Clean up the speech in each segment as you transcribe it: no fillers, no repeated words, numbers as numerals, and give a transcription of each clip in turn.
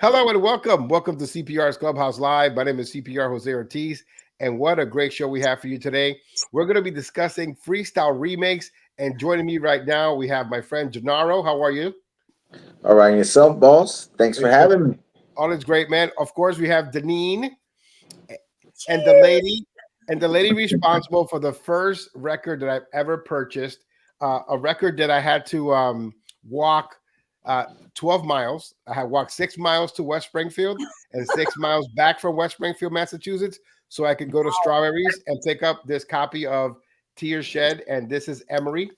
Hello and welcome. Welcome to CPR's Clubhouse Live. My name is CPR Jose Ortiz, and what a great show we have for you today. We're going to be discussing freestyle remakes, and joining me right now, we have my friend Jenaro. How are you? All right, yourself, boss. Thanks for having me. All is great, man. Of course, we have Denine and the Cheers. lady, responsible for the first record that I've ever purchased, a record that I had to walk 12 miles. I had walked 6 miles to West Springfield and 6 miles back from West Springfield, Massachusetts, so I could go to Strawberries and pick up this copy of Tears Shed. And this is Emery.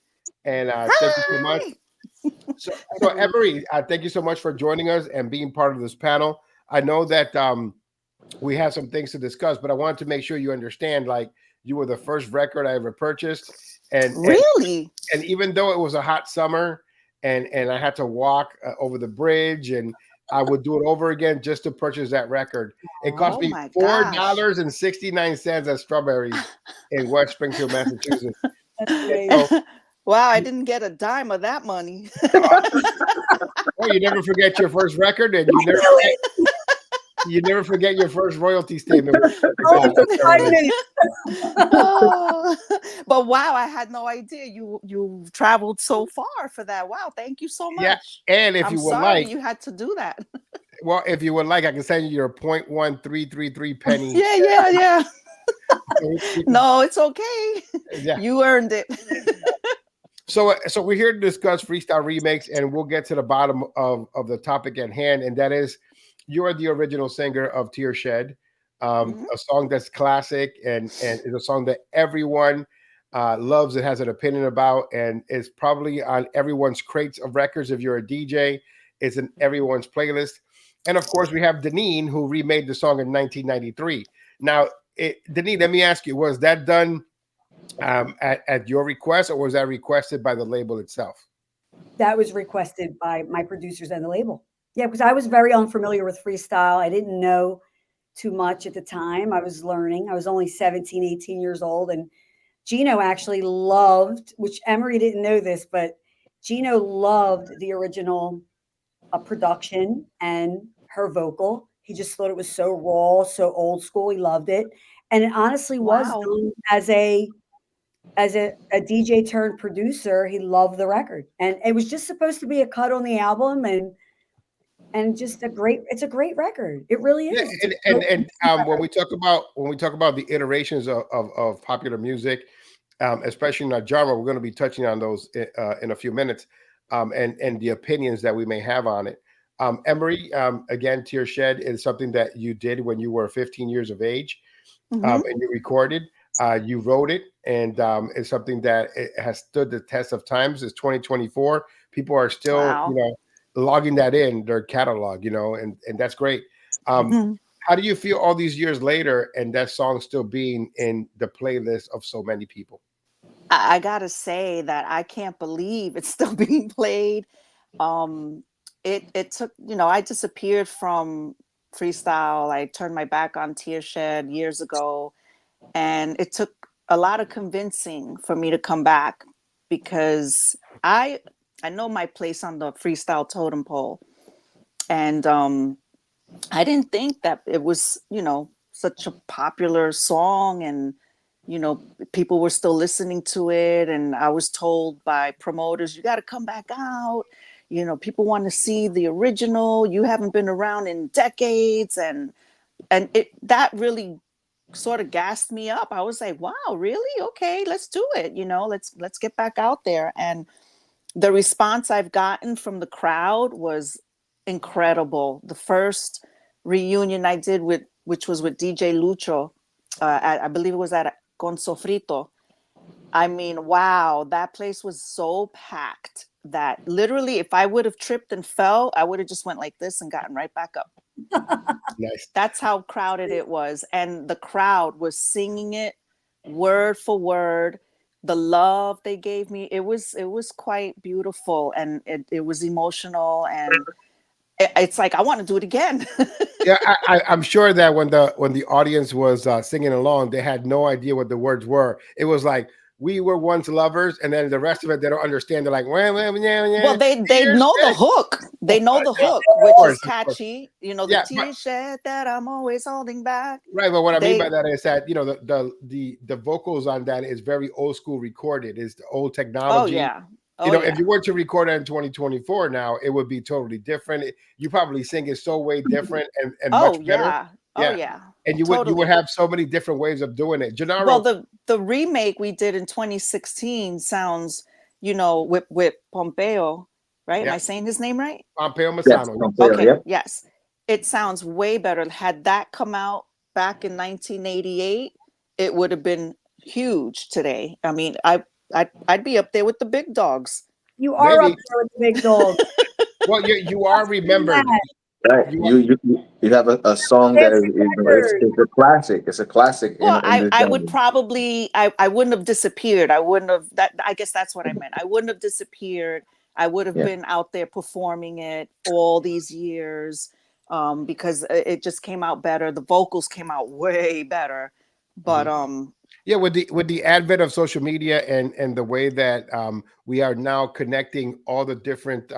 And thank you so much. Hi. So Emery, thank you so much for joining us and being part of this panel. I know that we have some things to discuss, but I wanted to make sure you understand, like, you were the first record I ever purchased. And Really? and even though it was a hot summer and I had to walk over the bridge, and I would do it over again just to purchase that record. It cost Oh me my gosh. $4.69 at Strawberries in West Springfield, Massachusetts. That's So, amazing. Wow, I didn't get a dime of that money. well, you never forget your first record, and you never forget your first royalty statement. Oh, for 5 minutes. Oh, but wow, I had no idea you traveled so far for that. Wow, thank you so Yeah, much. and if I'm you would sorry like, you had to do that. well, if you would like, I can send you your 0.1333 penny. Yeah. So No, it's okay. yeah. You earned it. So we're here to discuss freestyle remakes, and we'll get to the bottom of the topic at hand, and that is, you are the original singer of Tear Shed, Mhm. a song that's classic and is a song that everyone loves and has an opinion about, and is probably on everyone's crates of records. If you're a DJ, it's in everyone's playlist. And of course, we have Denine, who remade the song in 1993. Now, Denine, let me ask you, was that done at your request, or was that requested by the label itself? That was requested by my producers and the label. Yeah, because I was very unfamiliar with freestyle. I didn't know too much at the time. I was learning. I was only 17, 18 years old. And Gino actually loved, which Emery didn't know this, but Gino loved the original production and her vocal. He just thought it was so raw, so old school. He loved it. And it honestly was Wow. done as a DJ turned producer. He loved the record, and it was just supposed to be a cut on the album, and just it's a great record. It really Yeah, is. It's a and when record. we talk about the iterations of popular music, especially in our genre, we're going to be touching on those in a few minutes, and the opinions that we may have on it. Emery, again, Tear Shed is something that you did when you were 15 years of age, Hmm. and you recorded. You wrote it, and it's something that it has stood the test of times. It's 2024. People are still, Wow. logging that in their catalog, and that's great. Um, Mhm. how do you feel all these years later, and that song still being in the playlist of so many people? I gotta say that I can't believe it's still being played. Um, it took, I disappeared from freestyle. I turned my back on Tear Shed years ago, and it took a lot of convincing for me to come back because I know my place on the freestyle totem pole, and I didn't think that it was, such a popular song, and people were still listening to it, and I was told by promoters, you got to come back out. People want to see the original. You haven't been around in decades, and it that really sort of gassed me up. I was like, wow, really? Okay, let's do it. Let's get back out there. And the response I've gotten from the crowd was incredible. The first reunion I did which was with DJ Lucho, I believe it was at Con Sofrito. I mean, wow, that place was so packed that literally, if I would have tripped and fell, I would have just went like this and gotten right back up. Nice. That's how crowded it was. And the crowd was singing it word for word. The love they gave me, it was quite beautiful, and it was emotional, and it's like I want to do it again. Yeah, I'm sure that when the audience was singing along, they had no idea what the words were. It was like, we were once lovers, and then the rest of it they don't understand. They're like, Well, they know the hook. They know the hook, which is catchy. You know, the Yeah, T-shirt that I'm always holding back. right. But what I mean by that is that, you know, the vocals on that is very old school recorded. It's the old technology. Oh yeah. Oh, you know, yeah. if you were to record it in 2024 now, it would be totally different. You probably sing it so way different and much better. Yeah. Oh yeah. And you would have so many different ways of doing it. Jenaro. Well, the remake we did in 2016 sounds, you know, with Pompeo, right? Am I saying his name right? Pompeo Masano. Yes, Pompeo, okay, yep. yes. It sounds way better. Had that come out back in 1988, it would have been huge today. I mean, I'd be up there with the big dogs. You are up there with the big dogs. Well, you are remembered. Right. You have a song that it's a classic. It's a classic. Well, I would probably I wouldn't have disappeared. I guess that's what I meant. I wouldn't have disappeared. I would have been out there performing it all these years, because it just came out better. The vocals came out way better. But yeah, with the advent of social media and the way that we are now connecting all the different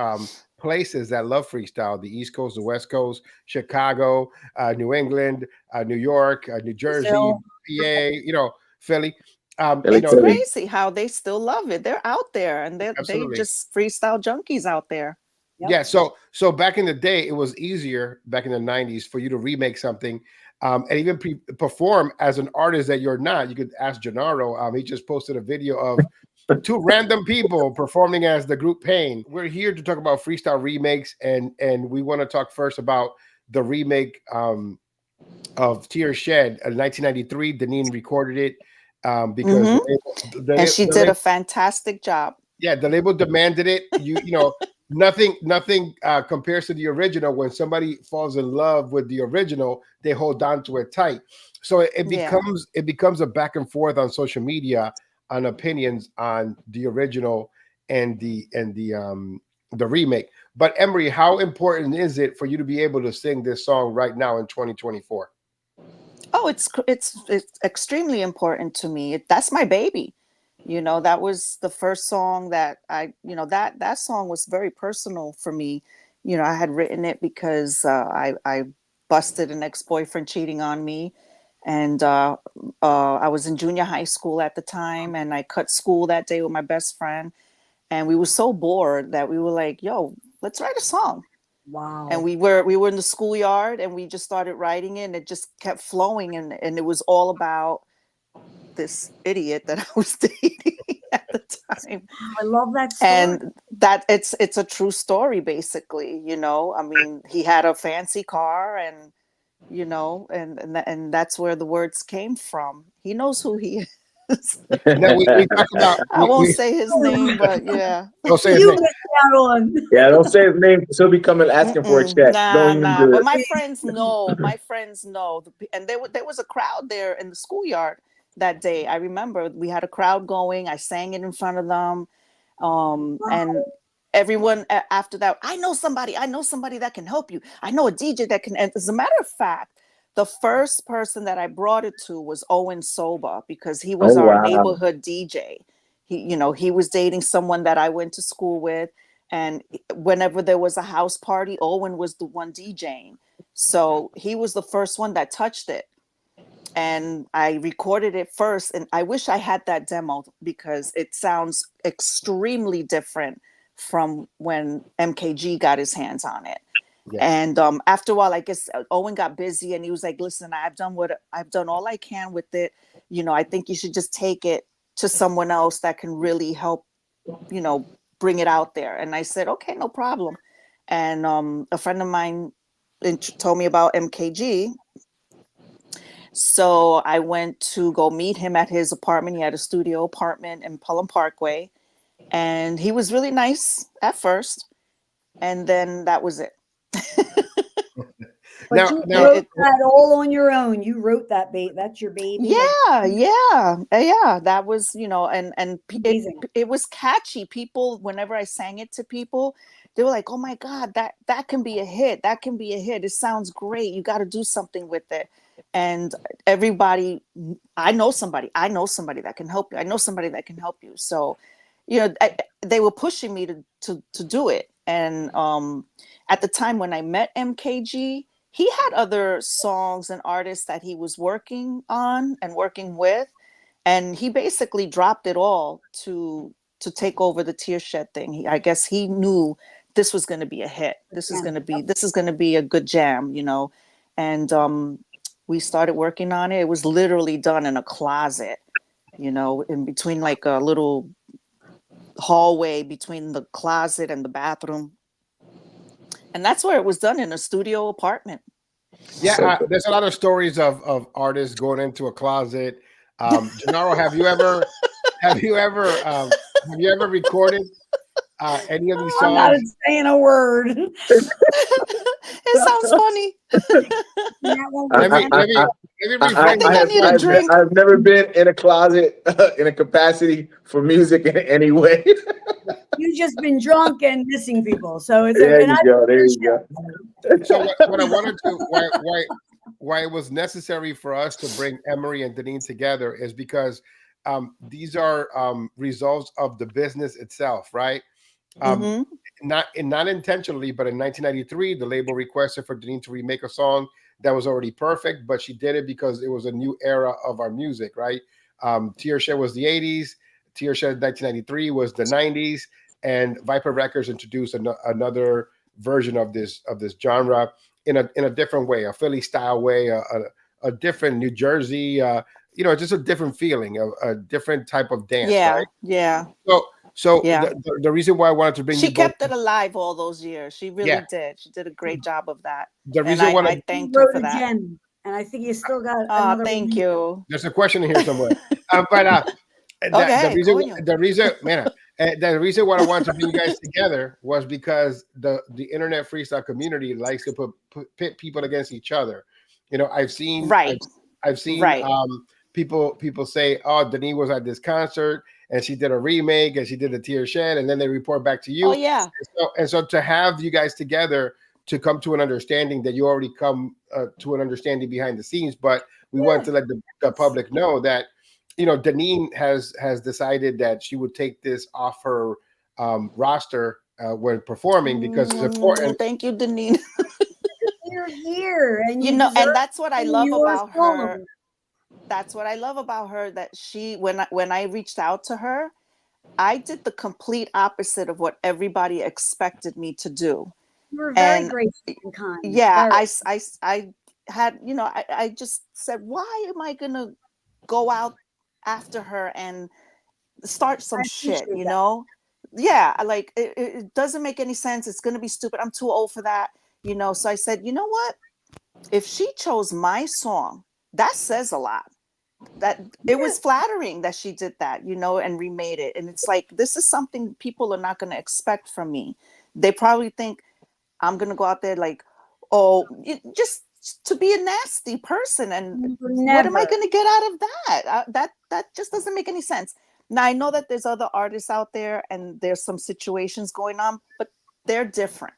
places that love freestyle, the East Coast, the West Coast, Chicago, New England, New York, New Jersey, PA, you know, Philly. It's crazy how they still love it. They're out there, and they just freestyle junkies out there. Yep. Yeah. So back in the day, it was easier back in the 90s for you to remake something and even perform as an artist that you're not. You could ask Jenaro. He just posted a video of two random people performing as the group Pain. We're here to talk about freestyle remakes, and we want to talk first about the remake of Tears Shed in 1993. Denine recorded it because and she did a fantastic job. Yeah, the label demanded it. You know, nothing compares to the original. When somebody falls in love with the original, they hold on to it tight. So it becomes a back and forth on social media on opinions on the original and the remake. But Emery, how important is it for you to be able to sing this song right now in 2024? Oh, it's extremely important to me. That's my baby. You know, that was the first song that that song was very personal for me. You know, I had written it because I busted an ex-boyfriend cheating on me. And I was in junior high school at the time, and I cut school that day with my best friend. And we were so bored that we were like, yo, let's write a song. Wow. And we were in the schoolyard, and we just started writing it, and it just kept flowing. And it was all about this idiot that I was dating at the time. I love that story. And that it's a true story, basically. You know, I mean, he had a fancy car, and you know, and that's where the words came from. He knows who he is. Now we talk about. I won't say his name, but yeah. Don't say his name. Yeah, don't say his name. He'll be coming asking for a check. Nah. But my friends know. My friends know. And there was a crowd there in the schoolyard that day. I remember we had a crowd going. I sang it in front of them. And everyone after that, I know somebody that can help you. I know a DJ that can. And as a matter of fact, the first person that I brought it to was Owen Soba, because he was our neighborhood DJ. He was dating someone that I went to school with. And whenever there was a house party, Owen was the one DJing. So he was the first one that touched it. And I recorded it first. And I wish I had that demo, because it sounds extremely different from when MKG got his hands on it. Yeah. And after a while, I guess Owen got busy, and he was like, listen, I've done all I can with it. You know, I think you should just take it to someone else that can really help, you know, bring it out there. And I said, okay, no problem. And a friend of mine told me about MKG. So I went to go meet him at his apartment. He had a studio apartment in Pelham Parkway. And he was really nice at first. And then that was it. But you wrote that all on your own. You wrote that that's your baby. Yeah. That was, you know, and it was catchy. People, whenever I sang it to people, they were like, oh my God, that can be a hit. That can be a hit. It sounds great. You got to do something with it. and everybody, I know somebody that can help you. I know somebody that can help you. So, they were pushing me to do it. And at the time when I met MKG, he had other songs and artists that he was working on and working with, and he basically dropped it all to take over the Tear Shed thing. I guess he knew this was going to be a hit. This is going to be a good jam, and we started working on it. It was literally done in a closet, in between, like a little hallway between the closet and the bathroom. And that's where it was done, in a studio apartment. Yeah, there's a lot of stories of artists going into a closet. Jenaro, have you ever recorded any of these songs? I'm not saying a word. It sounds funny. I've never been in a closet in a capacity for music in any way. You've just been drunk and missing people, so it's there you go. There you go. So what I wanted to why it was necessary for us to bring Emery and Denine together is because these are results of the business itself, right? Not intentionally, but in 1993, the label requested for Denine to remake a song that was already perfect, but she did it because it was a new era of our music, right? Tear Shed was the 80s, Tear Shed 1993 was the 90s, and Viper Records introduced another version of this genre in a different way, a Philly style way, a different New Jersey, just a different feeling, a different type of dance, right? Yeah. So the reason why I wanted to bring she you both, kept it alive all those years. She really did. She did a great job of that. The reason and I thanked her for that. Gem, and I think you still got another. Thank you. There's a question in here somewhere, but the reason why I wanted to bring you guys together was because the internet freestyle community likes to pit people against each other. I've seen people say, "Oh, Denise was at this concert and she did a remake and she did a Tear Shed," and then they report back to you. Oh yeah. And so to have you guys together to come to an understanding that you already come to an understanding behind the scenes, but we want to let the public know that Denine has decided that she would take this off her roster when performing because it's important. Thank you, Denine. You're here, and and that's what I love about her. That's what I love about her, that she, when I reached out to her, I did the complete opposite of what everybody expected me to do. You were very graceful and kind. Yeah, I had, I just said, why am I gonna go out after her and start some shit, Yeah, like it doesn't make any sense. It's gonna be stupid. I'm too old for that, So I said, you know what? If she chose my song, that says a lot. That it was flattering that she did that, and remade it. And it's like, this is something people are not going to expect from me. They probably think I'm going to go out there like, just to be a nasty person. And what am I going to get out of that? That just doesn't make any sense. Now, I know that there's other artists out there and there's some situations going on, but they're different.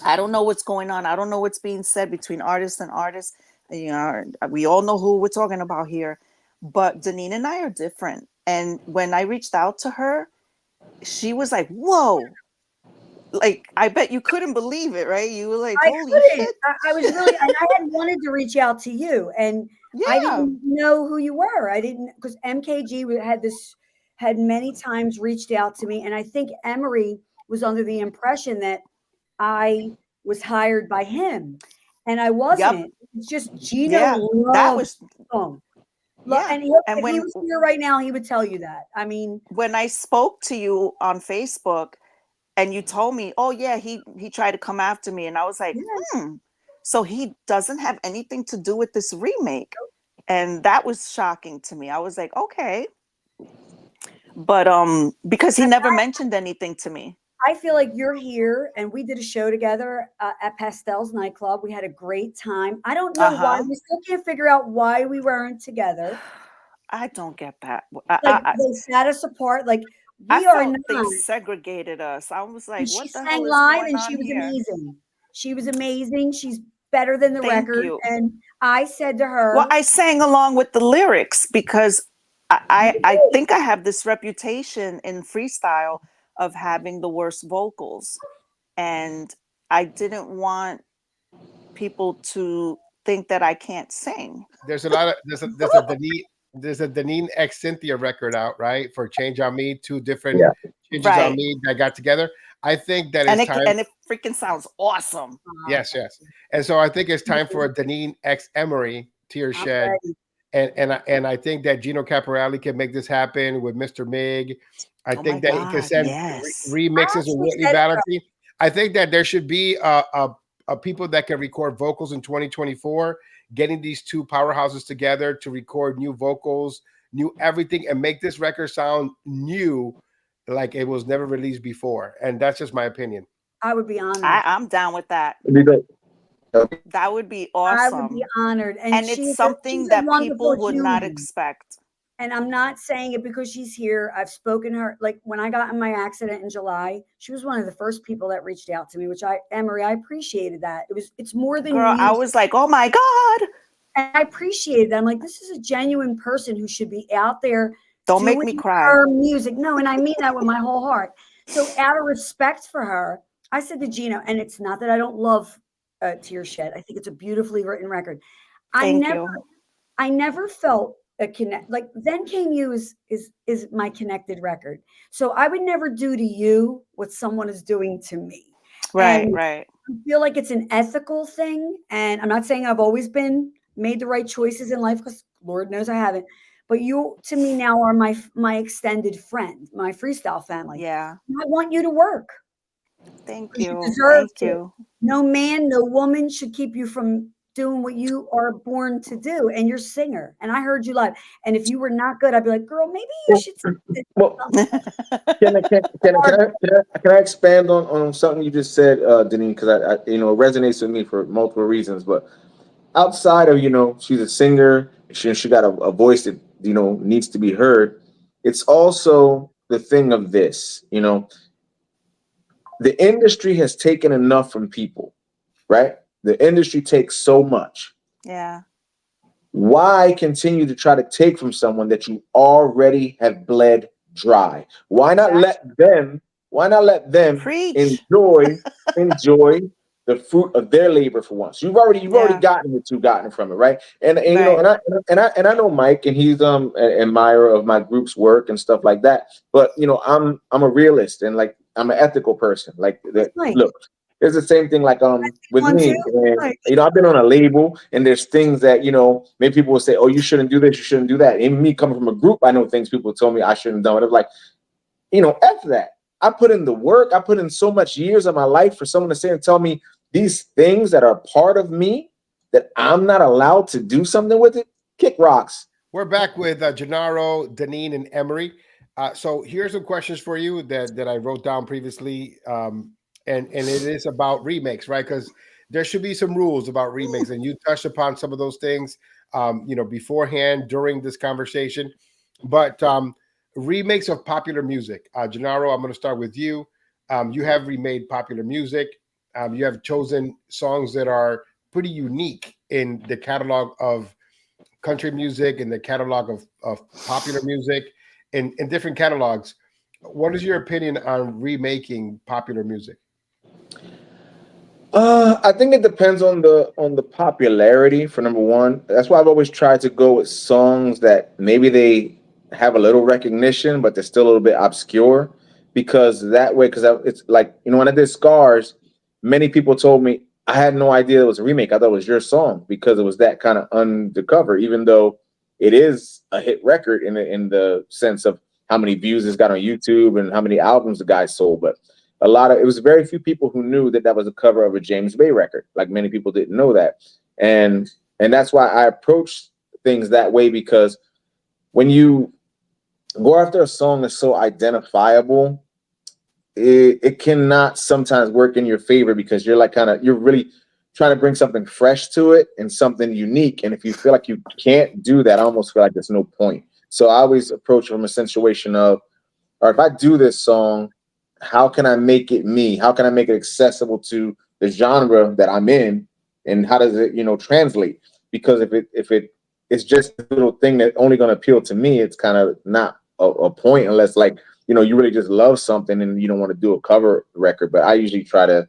I don't know what's going on. I don't know what's being said between artists and artists. We all know who we're talking about here, but Denine and I are different. And when I reached out to her, she was like, whoa, like, I bet you couldn't believe it, right? You were like, holy shit. I was really, and I had wanted to reach out to you, and I didn't know who you were. I didn't, because MKG had many times reached out to me. And I think Emery was under the impression that I was hired by him, and I wasn't. It's just Gino loves song. And if he was here right now, he would tell you that. I mean, when I spoke to you on Facebook and you told me, oh yeah, he tried to come after me, and I was like, so he doesn't have anything to do with this remake. And that was shocking to me. I was like, okay. But because he never mentioned anything to me. I feel like you're here, and we did a show together at Pastel's nightclub. We had a great time. I don't know why. We still can't figure out why we weren't together. I don't get that. They sat us apart. Like, they segregated us. I was like, what the hell is live, going and she was here? amazing. She was amazing. She's better than the Thank record. you. And I said to her, Well, I sang along with the lyrics because I think I have this reputation in freestyle of having the worst vocals. And I didn't want people to think that I can't sing. There's a lot of there's a Denine X Cynthia record out, right? For Change on Me, two different Yeah. changes on Right. me that got together. I think that And it's time. it freaking sounds awesome. Yes, yes. And so I think it's time for a Denine X Emery Tear I'm Shed. ready. And I think that Gino Caporelli can make this happen with Mr. Mig. I Oh my think that he can God. send Yes. remixes with actually Whitney said to her, Valentine. I think that there should be a people that can record vocals in 2024, getting these two powerhouses together to record new vocals, new everything, and make this record sound new, like it was never released before. And that's just my opinion. I would be honored. I'm down with that. Okay. That would be I would be awesome. honored. And And it's she's something a that wonderful people would not human. expect. And I'm not saying it because she's here. I've spoken to her. Like when I got in my accident in July, she was one of the first people that reached out to me, which Emery, I appreciated that. It's more than Girl, I music. was like, oh my God. And I appreciated that. I'm like, this is a genuine person who should be out there Don't make doing me cry. her music. No, and I mean that with my whole heart. So out of respect for her, I said to Gino, and it's not that I don't love Tear Shed. I think it's a beautifully written record. Thank you. I never felt a connect. Like Then Came You is my connected record. So I would never do to you what someone is doing to me. Right, And right. I feel like it's an ethical thing. And I'm not saying I've always made the right choices in life, because Lord knows I haven't. But you, to me now, are my extended friend, my freestyle family. Yeah. I want you to work. Thank You you. deserve Thank to. you. No man, no woman should keep you from doing what you are born to do. And you're a singer. And I heard you live. And if you were not good, I'd be like, girl, maybe you should. Well, can I expand on something you just said, Denise? Because I it resonates with me for multiple reasons. But outside of she's a singer, she got a voice that needs to be heard. It's also the thing of this, the industry has taken enough from people, right? The industry takes so much. Yeah. Why continue to try to take from someone that you already have bled dry? Why not let them Preach. enjoy the fruit of their labor for once? You've already Yeah. gotten what you've gotten from it, right? And Right. and I know Mike, and he's an admirer of my group's work and stuff like that. But I'm a realist, and like I'm an ethical person. Like Right. look, it's the same thing like with One, me. two. And, Right. I've been on a label, and there's things that maybe people will say, oh, you shouldn't do this, you shouldn't do that. And me coming from a group, I know things people told me I shouldn't have done. It's like, F that. I put in the work. I put in so much years of my life for someone to say and tell me these things that are part of me that I'm not allowed to do something with it. Kick rocks. We're back with Jenaro, Denine, and Emery. So here's some questions for you that I wrote down previously, and it is about remakes, right? Because there should be some rules about remakes, and you touched upon some of those things, beforehand during this conversation. But remakes of popular music, Jenaro, I'm going to start with you. You have remade popular music. You have chosen songs that are pretty unique in the catalog of country music and the catalog of popular music in different catalogs. What is your opinion on remaking popular music? I think it depends on the popularity for number one. That's why I've always tried to go with songs that maybe they have a little recognition, but they're still a little bit obscure. Because that way, it's like when I did Scars, many people told me I had no idea it was a remake. I thought it was your song because it was that kind of undercover. Even though it is a hit record in the sense of how many views it's got on YouTube and how many albums the guy sold, but it was very few people who knew that was a cover of a James Bay record. Like many people didn't know that. And that's why I approach things that way, because when you go after a song that's so identifiable, it cannot sometimes work in your favor, because you're like you're really trying to bring something fresh to it and something unique. And if you feel like you can't do that, I almost feel like there's no point. So I always approach from a situation of, or if I do this song, how can I make it me? How can I make it accessible to the genre that I'm in, and how does it, translate? Because if it's just a little thing that only going to appeal to me, it's kind of not a point, unless like, you really just love something and you don't want to do a cover record. But I usually try to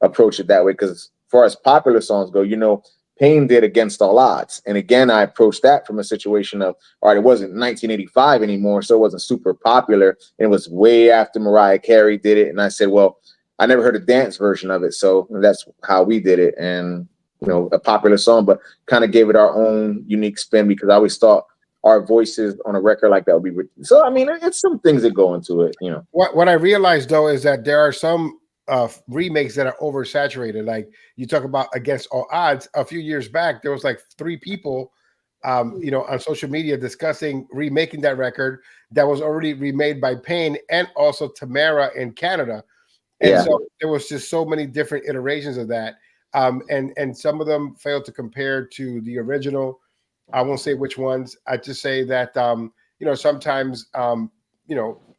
approach it that way, because as far as popular songs go, Payne did Against All Odds, and again I approached that from a situation of, all right, it wasn't 1985 anymore, so it wasn't super popular, and it was way after Mariah Carey did it, and I said, well, I never heard a dance version of it, so that's how we did it. And a popular song, but kind of gave it our own unique spin, because I always thought our voices on a record like that would be, so I mean, it's some things that go into it. What I realized though is that there are some remakes that are oversaturated. Like you talk about Against All Odds. A few years back, there was like 3 people, on social media discussing remaking that record that was already remade by Payne and also Tamara in Canada. And so there was just so many different iterations of that. And some of them failed to compare to the original. I won't say which ones. I just say that, sometimes,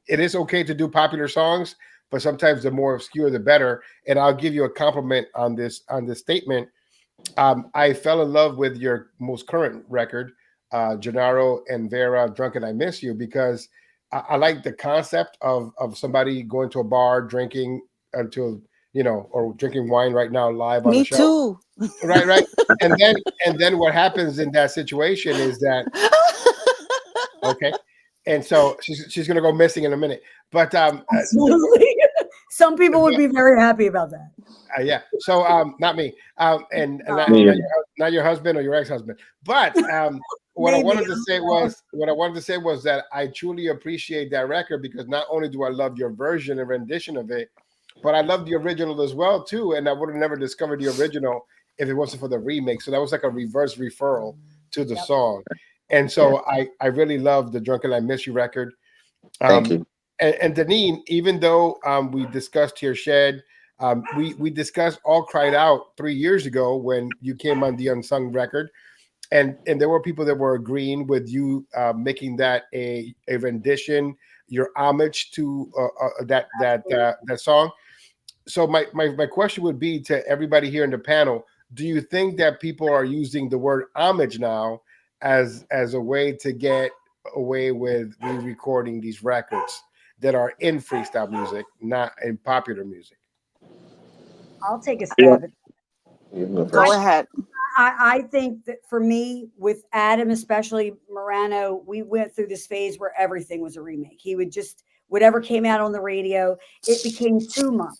it is okay to do popular songs, but sometimes the more obscure, the better. And I'll give you a compliment on this statement. I fell in love with your most current record, Jenaro and Vera, Drunk and I Miss You, because I like the concept of somebody going to a bar, drinking until, or drinking wine right now live on the Me show. too. Right. And then what happens in that situation is that, okay. And so she's going to go missing in a minute. But Absolutely. Some people would be very happy about that. yeah. So not me. And not your husband or your ex-husband. But what I wanted to say was that I truly appreciate that record, because not only do I love your version and rendition of it, but I love the original as well too. And I would have never discovered the original if it wasn't for the remake. So that was like a reverse referral to the song. And so I really love the Drunk and I Miss You record. Thank you. And Denine, even though we discussed Tear Shed, we discussed All Cried Out 3 years ago when you came on the Unsung record, and there were people that were agreeing with you making that a rendition, your homage to that song. So my question would be to everybody here in the panel: do you think that people are using the word homage now as a way to get away with re-recording these records that are in freestyle music, not in popular music? I'll take a stab at it. Go ahead. I think that for me, with Adam, especially Morano, we went through this phase where everything was a remake. He would just, whatever came out on the radio, it became too much.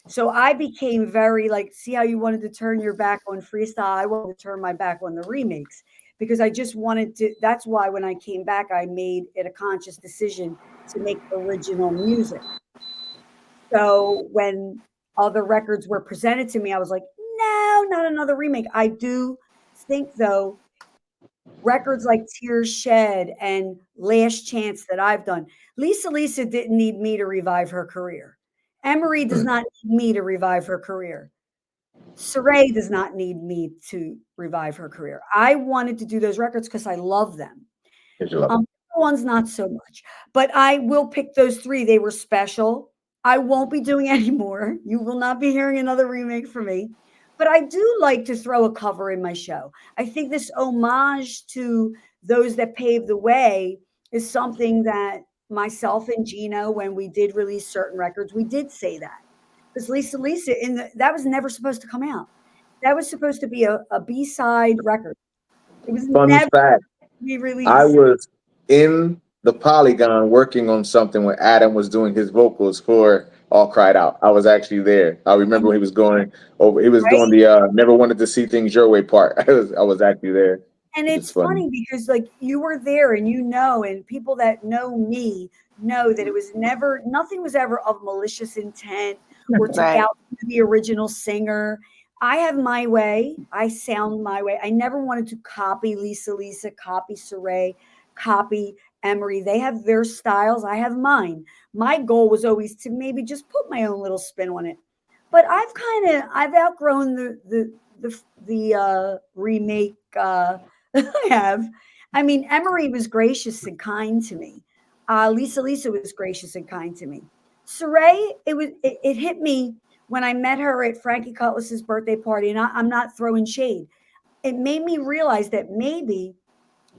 So I became very like, see how you wanted to turn your back on freestyle? I wanted to turn my back on the remakes, because I just wanted to. That's why when I came back, I made it a conscious decision to make original music. So when other records were presented to me, I was like, no, not another remake. I do think, though, records like Tears Shed and Last Chance that I've done, Lisa didn't need me to revive her career. Emery does not need me to revive her career. Saray does not need me to revive her career. I wanted to do those records because I love them. One's not so much, but I will pick those 3. They were special. I won't be doing any more. You will not be hearing another remake from me. But I do like to throw a cover in my show. I think this homage to those that paved the way is something that myself and Gino, when we did release certain records, we did say that. Because Lisa, that was never supposed to come out. That was supposed to be a B-side record. It was Fun never fact, to be released. I was in the Polygon working on something when Adam was doing his vocals for All Cried Out. I was actually there. I remember when he was going over. He was doing the "Never Wanted to See Things Your Way" part. I was actually there. And it's funny because like you were there and and people that know me know that it was nothing was ever of malicious intent or to out the original singer. I have my way. I sound my way. I never wanted to copy Lisa, copy Saray, copy Emery. They have their styles. I have mine. My goal was always to maybe just put my own little spin on it. But I've outgrown the remake. I have. I mean, Emery was gracious and kind to me. Lisa was gracious and kind to me. Saray, it hit me when I met her at Frankie Cutlass's birthday party, and I'm not throwing shade, it made me realize that maybe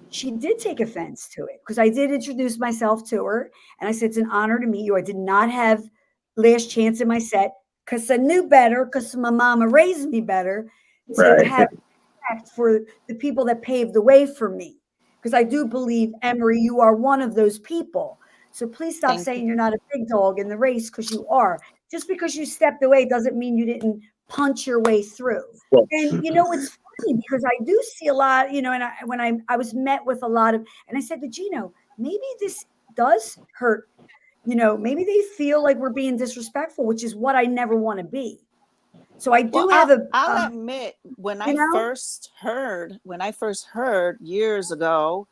she did take offense to it, because I did introduce myself to her and I said, it's an honor to meet you. I did not have Last Chance in my set because I knew better, because my mama raised me better to Right. have respect for the people that paved the way for me. Because I do believe, Emery, you are one of those people. So please stop Thank saying you. you're not a big dog in the race, because you are. Just because you stepped away doesn't mean you didn't punch your way through. Well, And it's funny because I do see a lot, and when I was met with a lot of, and I said to Gino, maybe this does hurt, maybe they feel like we're being disrespectful, which is what I never want to be. So I Well, do have I'll admit, when I first heard years ago,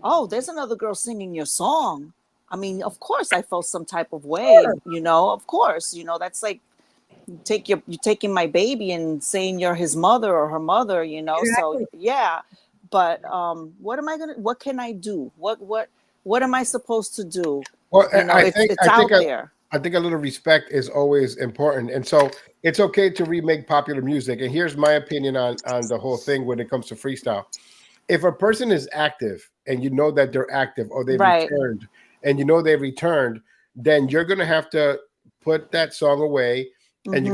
oh, there's another girl singing your song. I mean, of course I felt some type of way, sure. of course, that's like you're taking my baby and saying you're his mother or her mother, so Exactly. yeah. But what can I do? What am I supposed to do? Well, It's out there. I think a little respect is always important, and so it's okay to remake popular music. And here's my opinion on the whole thing when it comes to freestyle. If a person is active and you know that they're active or they've Right. returned and you know they've returned, then you're gonna have to put that song away and you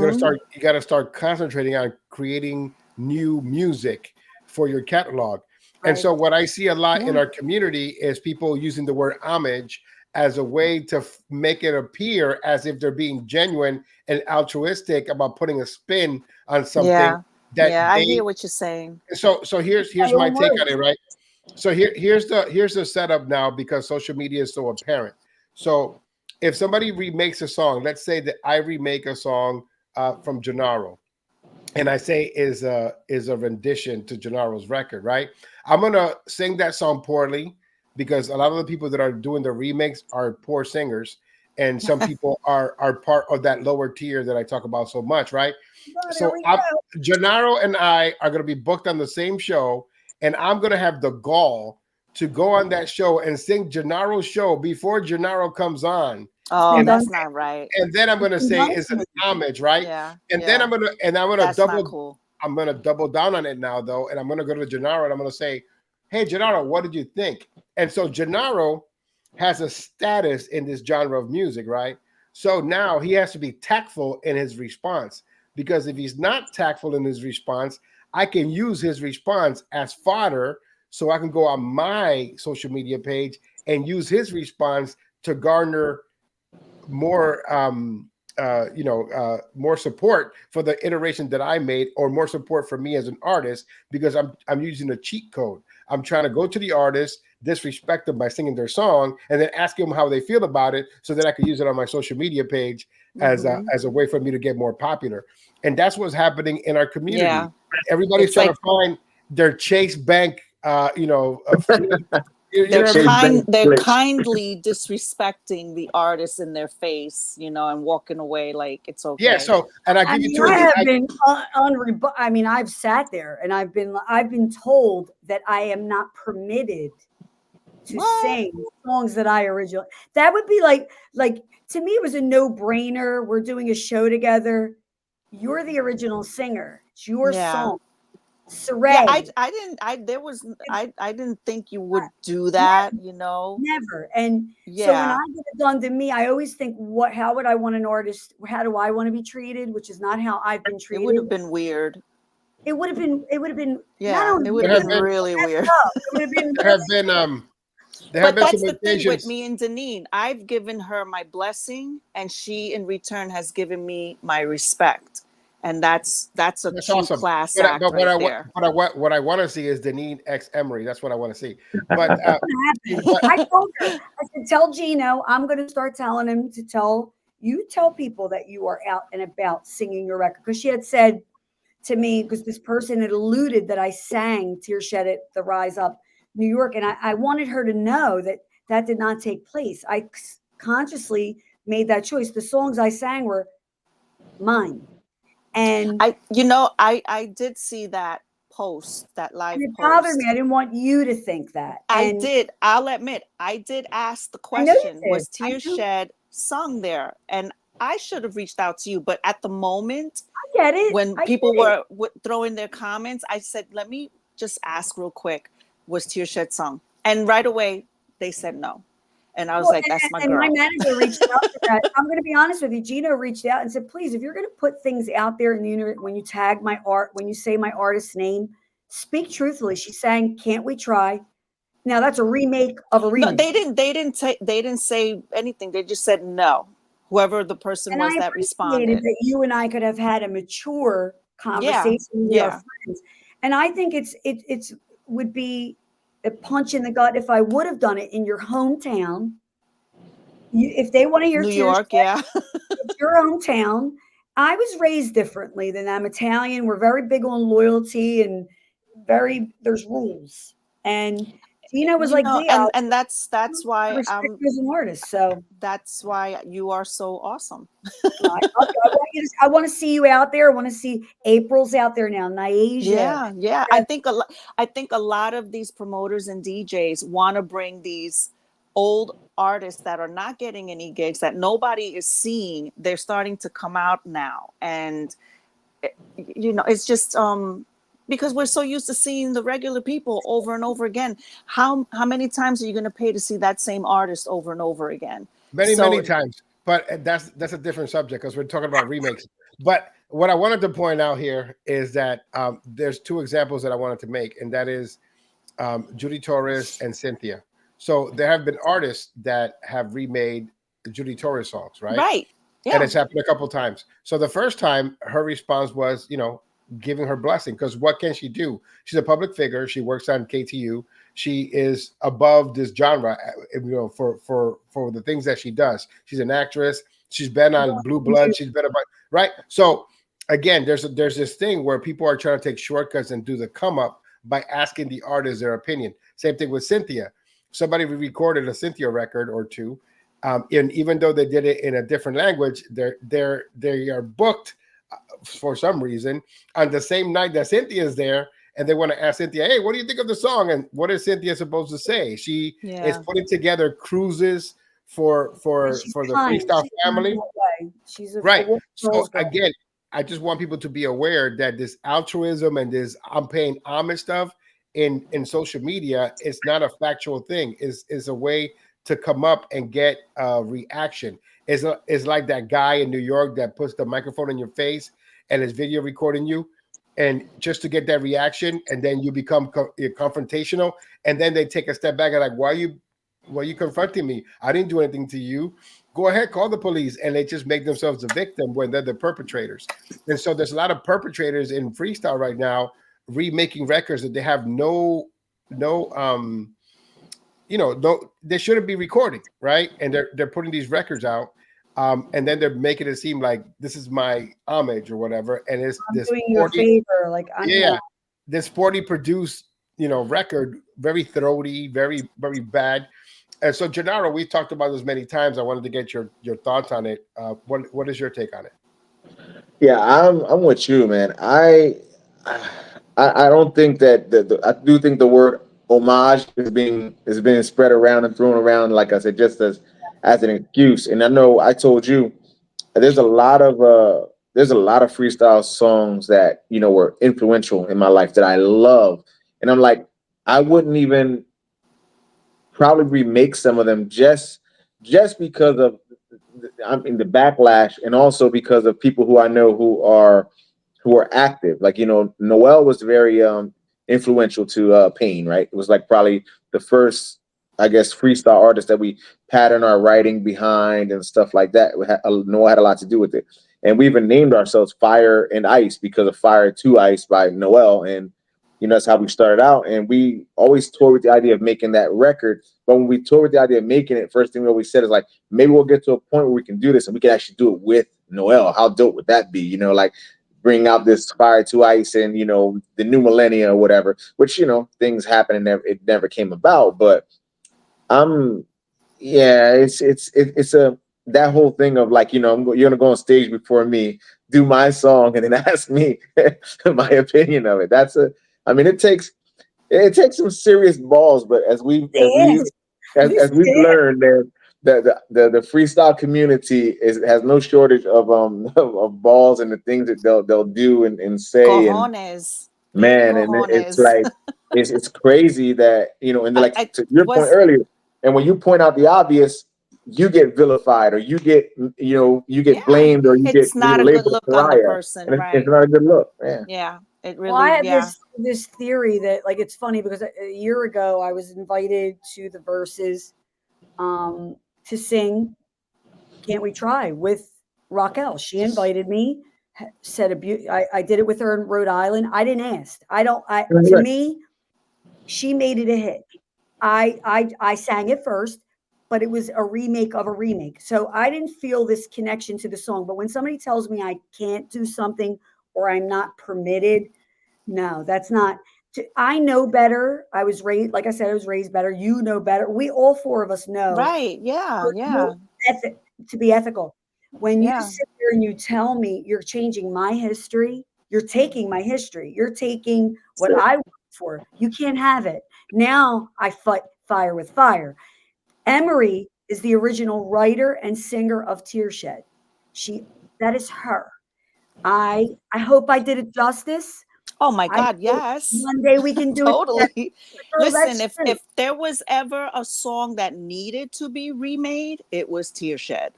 gotta start concentrating on creating new music for your catalog. And Right. so what I see a lot in Yeah. our community is people using the word homage as a way to make it appear as if they're being genuine and altruistic about putting a spin on something Yeah. that Yeah, I they. hear what you're saying. So here's My my own take on words. it, right? So here's the setup now, because social media is so apparent. So if somebody remakes a song, let's say that I remake a song from Jenaro, and I say is a rendition to Genaro's record, right? I'm gonna sing that song poorly because a lot of the people that are doing the remakes are poor singers, and some people are part of that lower tier that I talk about so much, right? God, here So we go. Jenaro and I are going to be booked on the same show, and I'm going to have the gall to go on that show and sing Genaro's show before Jenaro comes on, It's Oh, been and done. that's not right. and then I'm going It's to been say done it's to an me. homage, right? Yeah. And then Yeah. I'm gonna That's not cool. I'm gonna double down on it now though, and I'm gonna go to Gennaro and I'm gonna say, "Hey, Gennaro, what did you think?" And so Gennaro has a status in this genre of music, right? So now he has to be tactful in his response, because if he's not tactful in his response, I can use his response as fodder, so I can go on my social media page and use his response to garner more more support for the iteration that I made, or more support for me as an artist, because I'm using a cheat code. I'm trying to go to the artist, disrespect them by singing their song, and then ask them how they feel about it, so that I can use it on my social media page as a way for me to get more popular. And that's what's happening in our community. Yeah. Everybody's It's trying like to find their Chase Bank, fleet. You know what I mean? they're kindly disrespecting the artist in their face, and walking away like it's Yeah. okay. So, and I I give you mean, two. I have been I mean, I've sat there and I've been told that I am not permitted to What? sing songs that I originally. That would be like to me, it was a no-brainer. We're doing a show together. You're the original singer. It's your Yeah. song. Yeah, Saray. I didn't think you would do Never, that, never. And so when I Yeah. get it done to me, I always think, how would I want an artist? How do I want to be treated? Which is not how I've been It would have treated. been weird. It would have been not Yeah, only it would there have have been been really weird. up, it would have been there have really been there have But been some that's the thing with occasions. me and Denine. I've given her my blessing, and she in return has given me my respect. And that's a That's true awesome. class But act right there. what I want to see is Denine X Emery. That's what I want to see. But happen. but I told her, I said, tell Gino, I'm going to start telling him to tell people that you are out and about singing your record. Because she had said to me, because this person had alluded that I sang Tear Shed at the Rise Up New York. And I wanted her to know that that did not take place. I consciously made that choice. The songs I sang were mine. And I did see that post, that live it bothered me. post. I didn't want you to think that. And I'll admit, I did ask the I know you question, did. was I Tears know. Shed sung there? And I should have reached out to you, but at the moment, I get it. when I people get it. were throwing their comments, I said, let me just ask real quick, was Tear Shed sung? And right away, they said no. And I was Well, like, that's my and my girl. manager reached out to that. I'm going to be honest with you. Gino reached out and said, please, if you're going to put things out there in the internet, when you tag my art, when you say my artist's name, speak truthfully. She's saying, can't we try? Now that's a remake of a No, remake. they didn't say anything. They just said no. Whoever the person And was I that appreciated responded. that you and I could have had a mature Yeah. conversation. We are Yeah. friends. And I think it's would be a punch in the gut if I would have done it in your hometown. If they want to hear New Tears, York, yeah. it's your hometown. I was raised differently than I'm Italian. We're very big on loyalty and there's rules. And Gina was You like, know, "D, and I respect you as an artist." So that's why you are so awesome. I want to see you out there. I want to see April's out there now. Niasia. Yeah, yeah. I think a lot of these promoters and DJs want to bring these old artists that are not getting any gigs, that nobody is seeing. They're starting to come out now. And you know, it's just because we're so used to seeing the regular people over and over again. How many times are you going to pay to see that same artist over and over again? Many, So many times. But that's a different subject because we're talking about remakes. But what I wanted to point out here is that there's two examples that I wanted to make, and that is Judy Torres and Cynthia. So there have been artists that have remade the Judy Torres songs, right? right. And Yeah. it's happened a couple of times. So the first time, her response was, you know, giving her blessing, because what can she do? She's a public figure. She works on KTU. She is above this genre, you know, for the things that she does. She's an actress. She's been on Blue Blood. She's been about right. So again, there's this thing where people are trying to take shortcuts and do the come up by asking the artist their opinion. Same thing with Cynthia. Somebody recorded a Cynthia record or two, and even though they did it in a different language, they are booked for some reason on the same night that Cynthia is there, and they want to ask Cynthia, "Hey, what do you think of the song?" And what is Cynthia supposed to say? She is Yeah. putting together cruises for She's the kind. freestyle She's kind family, that way. She's right? a So girl's girl. again, I just want people to be aware that this altruism and this I'm paying homage stuff in social media is not a factual thing. Is a way to come up and get a reaction. It's like that guy in New York that puts the microphone in your face and is video recording you, and just to get that reaction, and then you become confrontational, and then they take a step back and like, why are you confronting me? I didn't do anything to you. Go ahead, call the police, and they just make themselves the victim when they're the perpetrators. And so there's a lot of perpetrators in freestyle right now remaking records that they have no you know, they shouldn't be recording, right? And they're putting these records out, and then they're making it seem like this is my homage or whatever, and it's I'm this doing you a 40, favor. Like I'm yeah, this 40 produced, you know, record, very throaty, very very bad. And so, Jenaro, we talked about this many times. I wanted to get your thoughts on it. What is your take on it? Yeah, I'm with you, man. I don't think that I do think the word homage is being spread around and thrown around, like I said, just as an excuse. And I know I told you there's a lot of freestyle songs that were influential in my life that I love, and I'm like, I wouldn't even probably remake some of them just because of I mean the backlash, and also because of people who I know who are active. Like Noel was very influential to Pain, right? It was like probably the first, I guess, freestyle artist that we pattern our writing behind and stuff like that. Noel had a lot to do with it, and we even named ourselves Fire and Ice because of Fire to Ice by Noel, and that's how we started out. And we always toured with the idea of making that record. But when we toured with the idea of making it, first thing we always said is like, maybe we'll get to a point where we can do this and we can actually do it with Noel. How dope would that be? Like bring out this Fire to Ice and the new millennia or whatever. Which things happen and it never came about. But yeah, it's a that whole thing of like you're gonna go on stage before me, do my song, and then ask me my opinion of it. I mean, it takes some serious balls, but as stand. You we've stand. learned, the freestyle community has no shortage of of balls and the things that they'll do and say, and Cojones. Big man, and it's cojones. like it's crazy that, you know, and like I to your point was earlier, and when you point out the obvious, you get vilified, or you get, you know, you get yeah. blamed, or you get, It's you not know, a good labeled look a on the pariah, person, and it's right? not a good look. Yeah. Yeah. It Well, I really, have yeah. this theory that, like, it's funny because a year ago I was invited to the Verses to sing "Can't We Try" with Raquel. She invited me, said I did it with her in Rhode Island. I didn't ask. I don't. To Right. me, she made it a hit. I sang it first, but it was a remake of a remake. So I didn't feel this connection to the song. But when somebody tells me I can't do something or I'm not permitted, no, that's not. I know better. I was raised, like I said, I was raised better. You know better. We all four of us know Right. Yeah. for Yeah. to be ethical. When you Yeah. sit there and you tell me you're changing my history, you're taking my history. You're taking what I worked for. You can't have it. Now I fight fire with fire. Emery is the original writer and singer of Tearshed. That is her. I hope I did it justice. Oh my I God, hope yes. one day we can do it together. Totally. Girl, Listen, that's if true. there was ever a song that needed to be remade, it was Tearshed.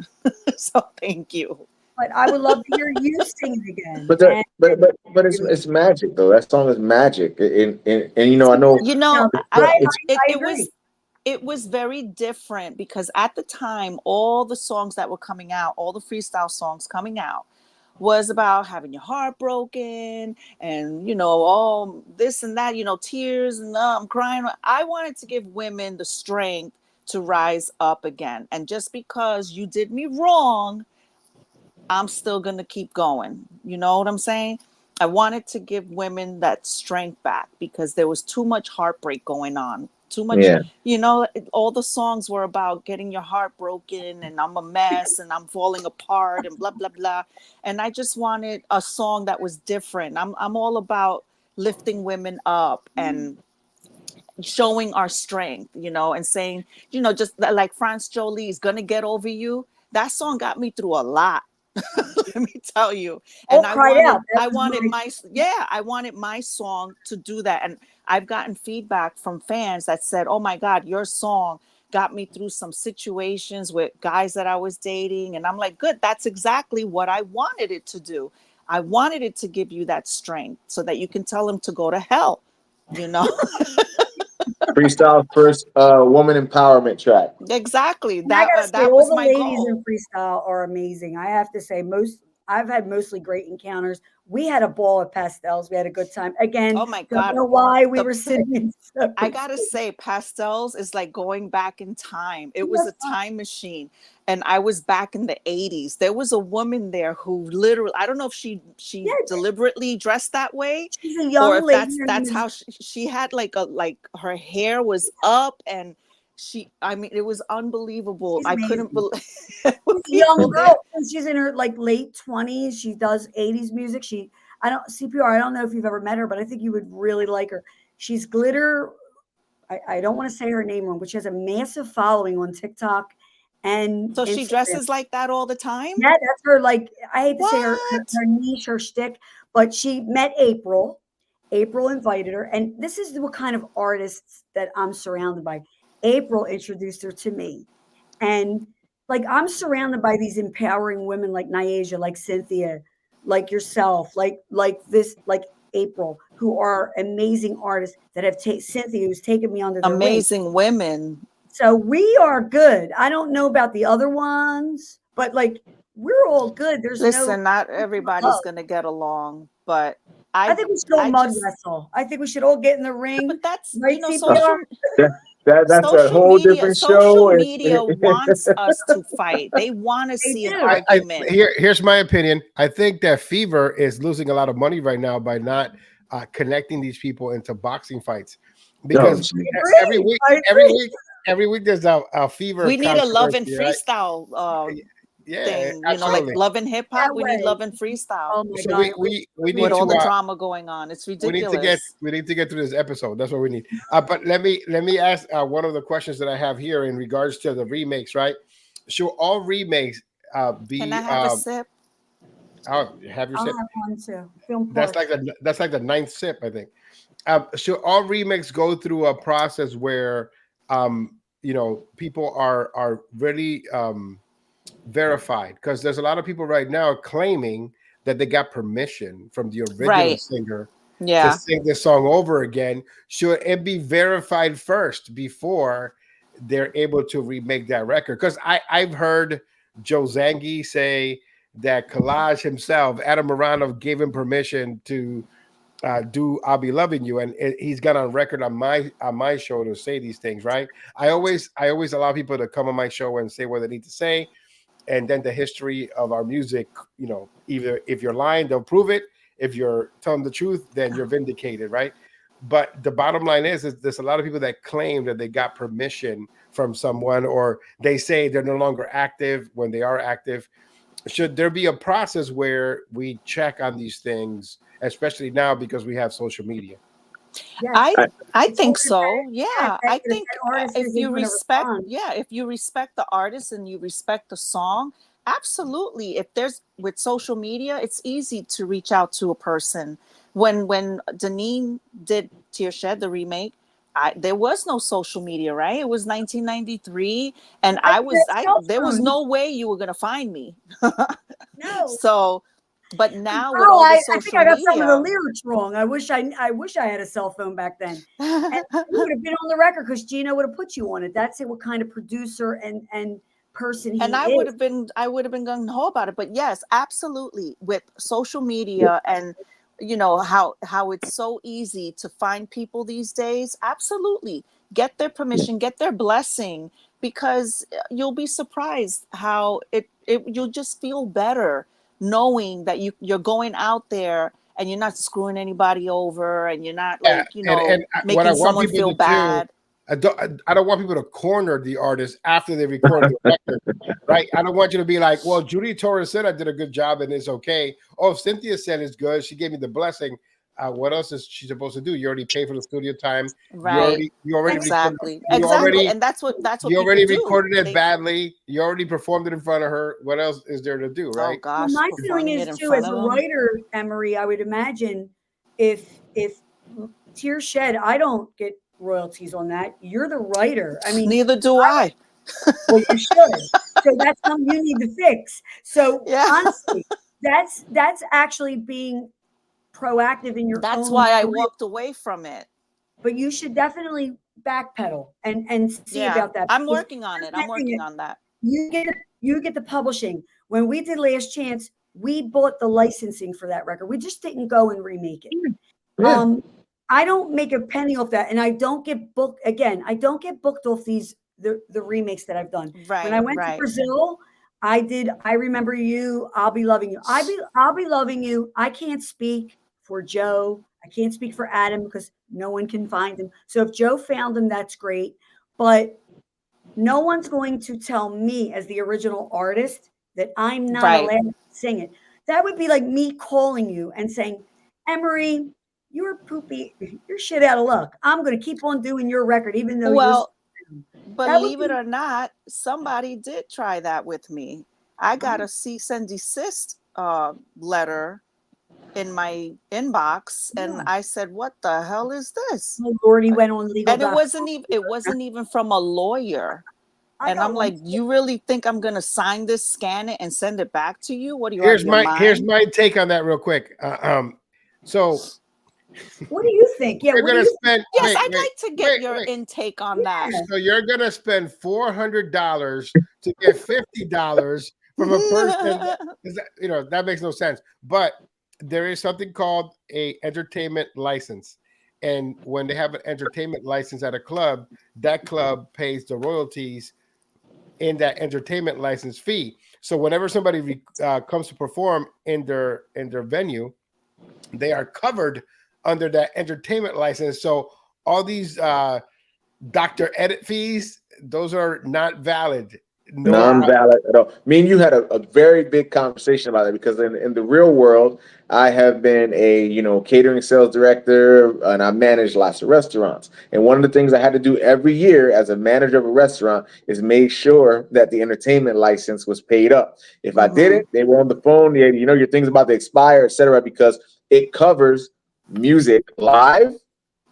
So thank you. But I would love to hear you sing it again. But it's magic though. That song is magic, and you know, I know You No, know, it's I it agree. was very different because at the time, all the songs that were coming out, all the freestyle songs coming out, was about having your heart broken and, you know, all this and that, you know, tears and I'm crying. I wanted to give women the strength to rise up again. And just because you did me wrong, I'm still going to keep going. You know what I'm saying? I wanted to give women that strength back because there was too much heartbreak going on. Too much, yeah. you know, all the songs were about getting your heart broken and I'm a mess and I'm falling apart and blah, blah, blah. And I just wanted a song that was different. I'm all about lifting women up and showing our strength, you know, and saying, you know, just like France Jolie's Gonna Get Over You. That song got me through a lot. Let me tell you. All And cried out. That I was wanted my I wanted my song to do that. And I've gotten feedback from fans that said, oh my God, your song got me through some situations with guys that I was dating. And I'm like, good, that's exactly what I wanted it to do. I wanted it to give you that strength so that you can tell them to go to hell, you know? Freestyle first woman empowerment track. Exactly. And I gotta say, That all was the my ladies goal. in freestyle are amazing. I have to say, I've had mostly great encounters. We had a ball at Pastels. We had a good time. Again, Oh my don't God. know why we The were sitting in I separate gotta states. say, Pastels is like going back in time. It was a That's fine. time machine, and I was back in the '80s. There was a woman there who literally, I don't know if she Yeah, deliberately dressed that way, she's a or young if lady. Her name that's is how she had like her hair was up, and I mean, it was unbelievable. she's I couldn't amazing. believe She's a young people girl. there. She's in her like late 20s. She does 80s music. I don't CPR. I don't know if you've ever met her, but I think you would really like her. She's Glitter. I don't want to say her name wrong, but she has a massive following on TikTok and So she Instagram. dresses like that all the time. Yeah, that's her. Like, I hate to say What? her niche, her shtick, but she met April. April invited her, and this is what kind of artists that I'm surrounded by. April introduced her to me, and like I'm surrounded by these empowering women like Nyasha, like Cynthia, like yourself, like April, who are amazing artists that have taken Cynthia, who's taken me under their wing. Amazing women. So we are good. I don't know about the other ones, but like we're all good. There's no Listen, not everybody's love. gonna get along, but I think we should all I mud just wrestle. I think we should all get in the ring, but that's, right, you know, CPR? That's a whole different social show. media wants us to fight. They want to They see an do. argument. Here's my opinion. I think that Fever is losing a lot of money right now by not connecting these people into boxing fights, No, because gee. every Agree. week, I every agree. week, every week there's a Fever We need a love and controversy, right? freestyle thing, like absolutely. Love and Hip Hop. That We need way. Love and Freestyle. Oh my So God. we need with all the to drama going on. It's ridiculous. we need to get through this episode. That's what we need. But let me ask one of the questions that I have here in regards to the remakes. Right? Should all remakes be? Can I have a sip? Oh, have your I'll sip. have one too. Film That's like the ninth sip, I think. Should all remakes go through a process where people are really verified? Because there's a lot of people right now claiming that they got permission from the original singer to sing this song over again. Should it be verified first before they're able to remake that record? Because I've heard Joe Zangi say that Collage himself, Adam Morano, gave him permission to do "I'll Be Loving You," and he's got on record on my show to say these things. Right? I always allow people to come on my show and say what they need to say, and then the history of our music. Either if you're lying, they'll prove it. If you're telling the truth, then you're vindicated, right? But the bottom line is there's a lot of people that claim that they got permission from someone, or they say they're no longer active when they are active. Should there be a process where we check on these things, especially now because we have social media? Yes. I think so. Yeah. I If think that artist if isn't you gonna respect, respond. if you respect the artist and you respect the song, absolutely. If there's with social media, it's easy to reach out to a person. When Denine did Tearshed, the remake, there was no social media, right? It was 1993, and there was no way you were gonna find me. No. So, but now with all the I social think I got some of the media, lyrics wrong. I wish I had a cell phone back then. And you would have been on the record because Gino would have put you on it. That's it. What kind of producer and person he and I is. would have been gung ho about it. But yes, absolutely, with social media and how it's so easy to find people these days, absolutely get their permission, get their blessing, because you'll be surprised how you'll just feel better knowing that you're going out there and you're not screwing anybody over, and you're not and what I making want someone people feel to bad. do, I don't want people to corner the artist after they record the record, right? I don't want you to be like, well, Judy Torres said I did a good job and it's okay. Oh, Cynthia said it's good. She gave me the blessing. What else is she supposed to do? You already paid for the studio time. Right. You already Exactly. recorded, And that's what you people already do. recorded it badly. You already performed it in front of her. What else is there to do, Oh right? gosh, My feeling performing it is in too, front as of a them. writer, Emery, I would imagine if Tears Shed, I don't get royalties on that. You're the writer. I mean, Neither do I. well, you should. So that's something you need to fix. So Yeah. honestly, that's actually being proactive in your That's own why I career. walked away from it. But you should definitely backpedal and see Yeah. about that. I'm Because working on it. the I'm thing working is, on that. you get the publishing. When we did Last Chance, we bought the licensing for that record. We just didn't go and remake it. Yeah. I don't make a penny off that, and I don't get booked again. I don't get booked off the remakes that I've done. Right. When I went to Brazil, I did I Remember You, I'll Be Loving You. I'll Be Loving You. I can't speak for Joe. I can't speak for Adam because no one can find him. So if Joe found him, that's great. But no one's going to tell me as the original artist that I'm not allowed to sing it. That would be like me calling you and saying, Emery, you're poopy, you're shit out of luck. I'm going to keep on doing your record, even though believe it or not, somebody did try that with me. I got a cease and desist letter in my inbox, and I said, "What the hell is this?" Oh Lord, he went on legal. And it wasn't even from a lawyer. And I'm like, you really think I'm gonna sign this, scan it, and send it back to you? What do you Here's my take on that real quick. So what do you think? Yeah, you're gonna spend. Yes, I'd like to get your intake on that. So you're gonna spend $400 to get $50 from a person. That makes no sense. But there is something called a entertainment license, and when they have an entertainment license at a club, that club pays the royalties in that entertainment license fee. So whenever somebody comes to perform in their venue, they are covered under that entertainment license. So all these Dr. Edit fees, those are not valid Non-valid at all. Me and you had a very big conversation about it because in the real world, I have been a catering sales director and I manage lots of restaurants. And one of the things I had to do every year as a manager of a restaurant is make sure that the entertainment license was paid up. If I didn't, they were on the phone. Your thing's about to expire, etc. Because it covers music live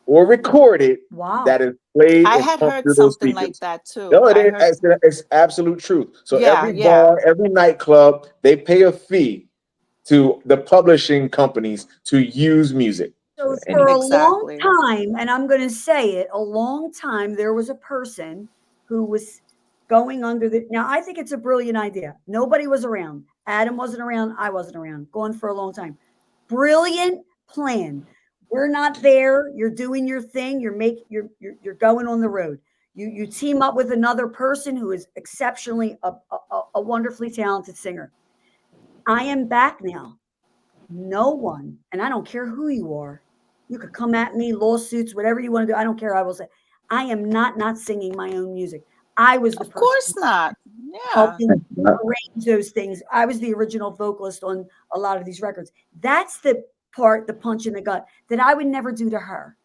or recorded that is played I and had pumped heard through those something like speakers. that too. No, it I is. heard, It's absolute truth. So yeah, every yeah. bar, every nightclub, they pay a fee to the publishing companies to use music. So And for a long Exactly. time, and I'm going to say it, a long time, there was a person who was going under the. Now, I think it's a brilliant idea. Nobody was around. Adam wasn't around. I wasn't around. Going for a long time. Brilliant plan. We're not there. You're doing your thing. You're going on the road. You team up with another person who is exceptionally a wonderfully talented singer. I am back now. No one, and I don't care who you are. You could come at me, lawsuits, whatever you want to do. I don't care. I will say, I am not singing my own music. I was the Of person course not. Yeah. helping arrange those things. I was the original vocalist on a lot of these records. That's the part, the punch in the gut that I would never do to her.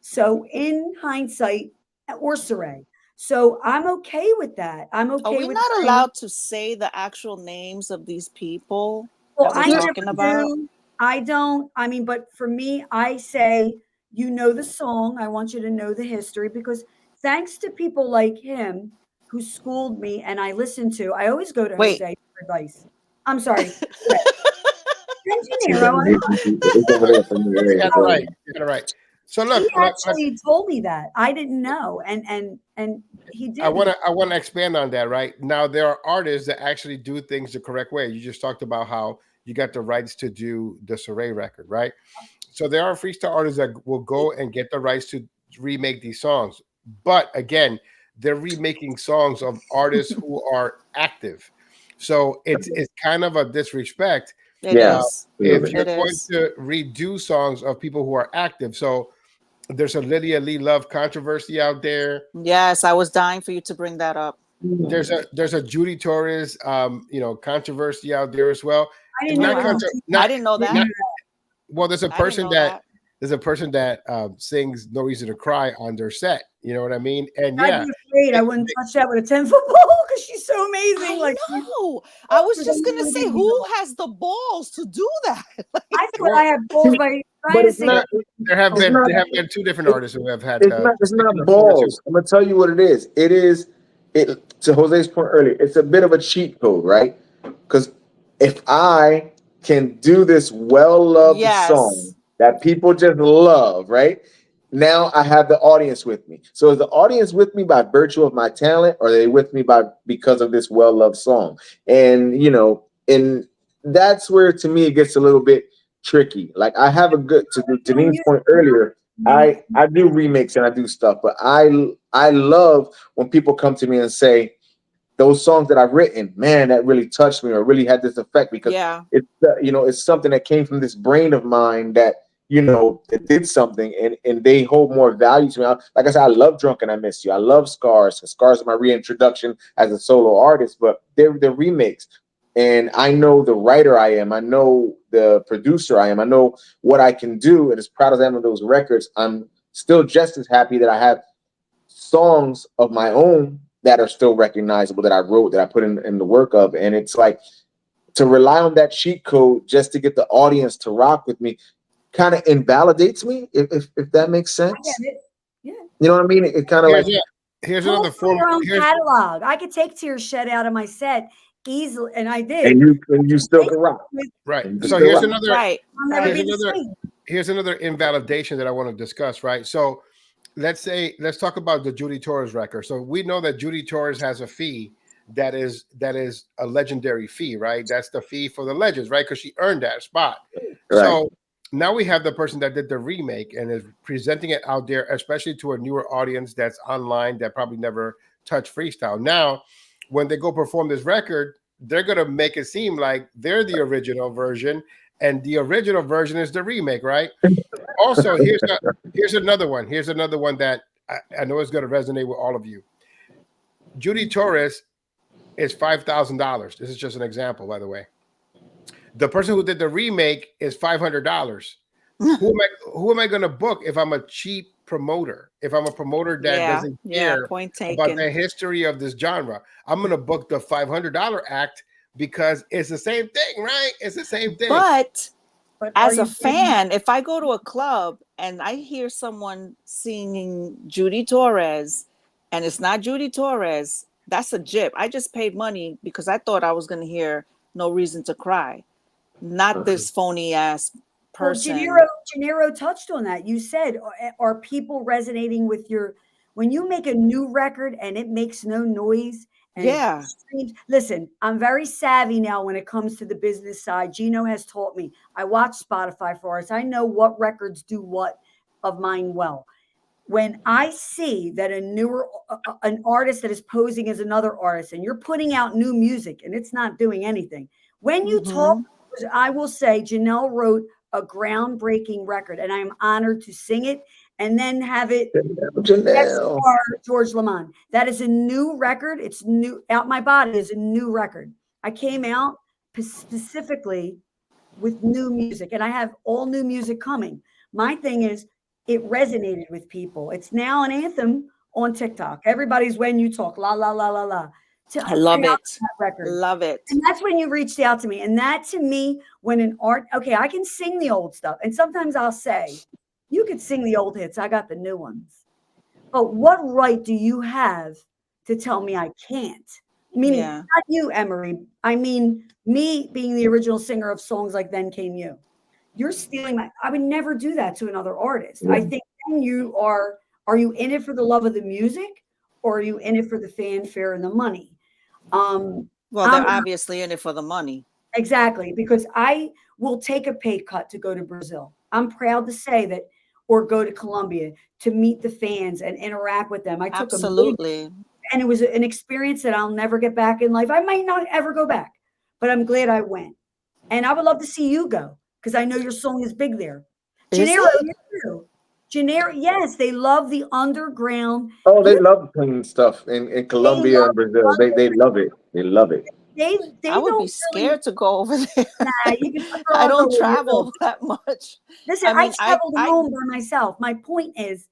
So in hindsight, or Saray. So I'm okay with that. I'm Are okay we with not saying, allowed to say the actual names of these people well, that we're I never talking about? do. I don't. I mean, but for me, I say, you know the song. I want you to know the history because thanks to people like him who schooled me and I listened to, I always go to Wait, Jose for advice. I'm sorry. And it's Jenaro, over there for me. You got it right. You got it right. So he look, actually told me that. I didn't know. And he I did. want to expand on that. Right now, there are artists that actually do things the correct way. You just talked about how you got the rights to do the Saray record, right? So there are freestyle artists that will go and get the rights to remake these songs, but again, they're remaking songs of artists who are active. So it's kind of a disrespect it Yeah. is. if It you're going is. to redo songs of people who are active. So there's a Lydia Lee Love controversy out there. Yes, I was dying for you to bring that up. There's a Judy Torres controversy out there as well. I didn't Oh, know Not there was wow. contra- I not didn't know not that. well. There's a I didn't person know that that. sings "No Reason to Cry" on their set. You know what I mean? And I'd yeah, be afraid I it- wouldn't touch that with a 10-foot pole because she's so amazing. I Like, know. I was there's just only gonna one say, thing you who know. has the balls to do that? I thought well, I had balls by But trying to sing. it's not there have been two different artists who have had it's not testicular fortitude. balls. I'm gonna tell you what it is. It to Jose's point earlier, it's a bit of a cheat code, right? Because if I can do this well-loved song Yes. that people just love, right? Now I have the audience with me. So is the audience with me by virtue of my talent, or are they with me by because of this well-loved song? And that's where to me it gets a little bit tricky. Like I have a good to Denise's point earlier. I do remakes and I do stuff, but I love when people come to me and say those songs that I've written, man, that really touched me or really had this effect because Yeah. it's something that came from this brain of mine that did something and they hold more value to me. Like I said, I love Drunk and I Miss You. I love Scars. Scars are my reintroduction as a solo artist, but they're remakes. And I know the writer I am. I know the producer I am. I know what I can do. And as proud as I am of those records, I'm still just as happy that I have songs of my own that are still recognizable that I wrote, that I put in the work of. And it's like to rely on that cheat code just to get the audience to rock with me kind of invalidates me, if that makes I sense. get it. Yeah. You know what I mean? It kind of Here's like here's Pull another from form. your own Here's catalog. I could take Tear Shed out of my set easily, and I did. and you still can rock. right. And you So still here's rock. another Right. I'll never here's Right. be the another same. here's another invalidation that I want to discuss. Right. So let's talk about the Judy Torres record. So we know that Judy Torres has a fee that is a legendary fee, right? That's the fee for the legends, right? Because she earned that spot. Right. So now we have the person that did the remake and is presenting it out there, especially to a newer audience that's online that probably never touched freestyle. Now, when they go perform this record, they're gonna make it seem like they're the original version, and the original version is the remake, right? Also, here's another one. Here's another one that I know is going to resonate with all of you. Judy Torres is $5,000. This is just an example, by the way. The person who did the remake is $500. Who am I going to book if I'm a cheap promoter? If I'm a promoter that doesn't care point about taken. the history of this genre, I'm going to book the $500 act because it's the same thing, right? It's the same thing. But as are a you getting- fan, if I go to a club and I hear someone singing Judy Torres and it's not Judy Torres, that's a jip. I just paid money because I thought I was going to hear No Reason to Cry, not this phony ass Well, person. Jenaro touched on that. You said, are people resonating with your, when you make a new record and it makes no noise and Yeah. it streams? Listen, I'm very savvy now when it comes to the business side. Gino has taught me. I watch Spotify for us. I know what records do what of mine well. When I see that a newer, an artist that is posing as another artist and you're putting out new music and it's not doing anything, when you talk, I will say Janelle wrote a groundbreaking record, and I'm honored to sing it and then have it Janelle. George Lamont. That is a new record. It's new. Out My Body is a new record. I came out specifically with new music, and I have all new music coming. My thing is, it resonated with people. It's now an anthem on TikTok. Everybody's When You Talk, la la la la la. I love it. Record. Love it. And that's when you reached out to me. And that to me, when an art, okay, I can sing the old stuff. And sometimes I'll say, you could sing the old hits. I got the new ones. But what right do you have to tell me I can't? Meaning, not you, Emery. I mean, me being the original singer of songs like Then Came You. You're stealing my, I would never do that to another artist. I think then you are you in it for the love of the music or are you in it for the fanfare and the money? Well, they're obviously in it for the money. Exactly, because I will take a pay cut to go to Brazil. I'm proud to say that, or go to Colombia to meet the fans and interact with them. I took Absolutely. and it was an experience that I'll never get back in life. I might not ever go back, but I'm glad I went. And I would love to see you go because I know your song is big there. Jenaro, Jenaro, yes, they love the underground. Oh, they love playing stuff in Colombia and Brazil. They love it. They love it. They I would don't be scared to go over there. Nah, you can, I don't travel that much. Listen, I traveled home by myself. My point is,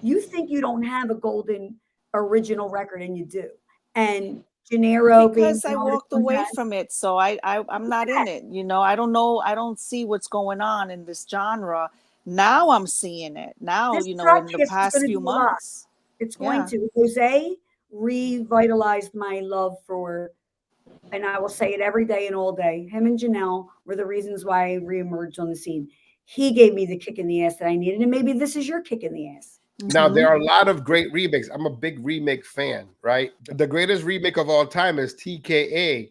you think you don't have a golden original record, and you do. And Jenaro, because I walked away from it, so I'm not in it. You know, I don't know. I don't see what's going on in this genre. Now I'm seeing it. Now, you know, in the past few months, it's going to. Jose revitalized my love for, and I will say it every day and all day. Him and Janelle were the reasons why I reemerged on the scene. He gave me the kick in the ass that I needed, and maybe this is your kick in the ass. Now, there are a lot of great remakes. I'm a big remake fan, right? The greatest remake of all time is TKA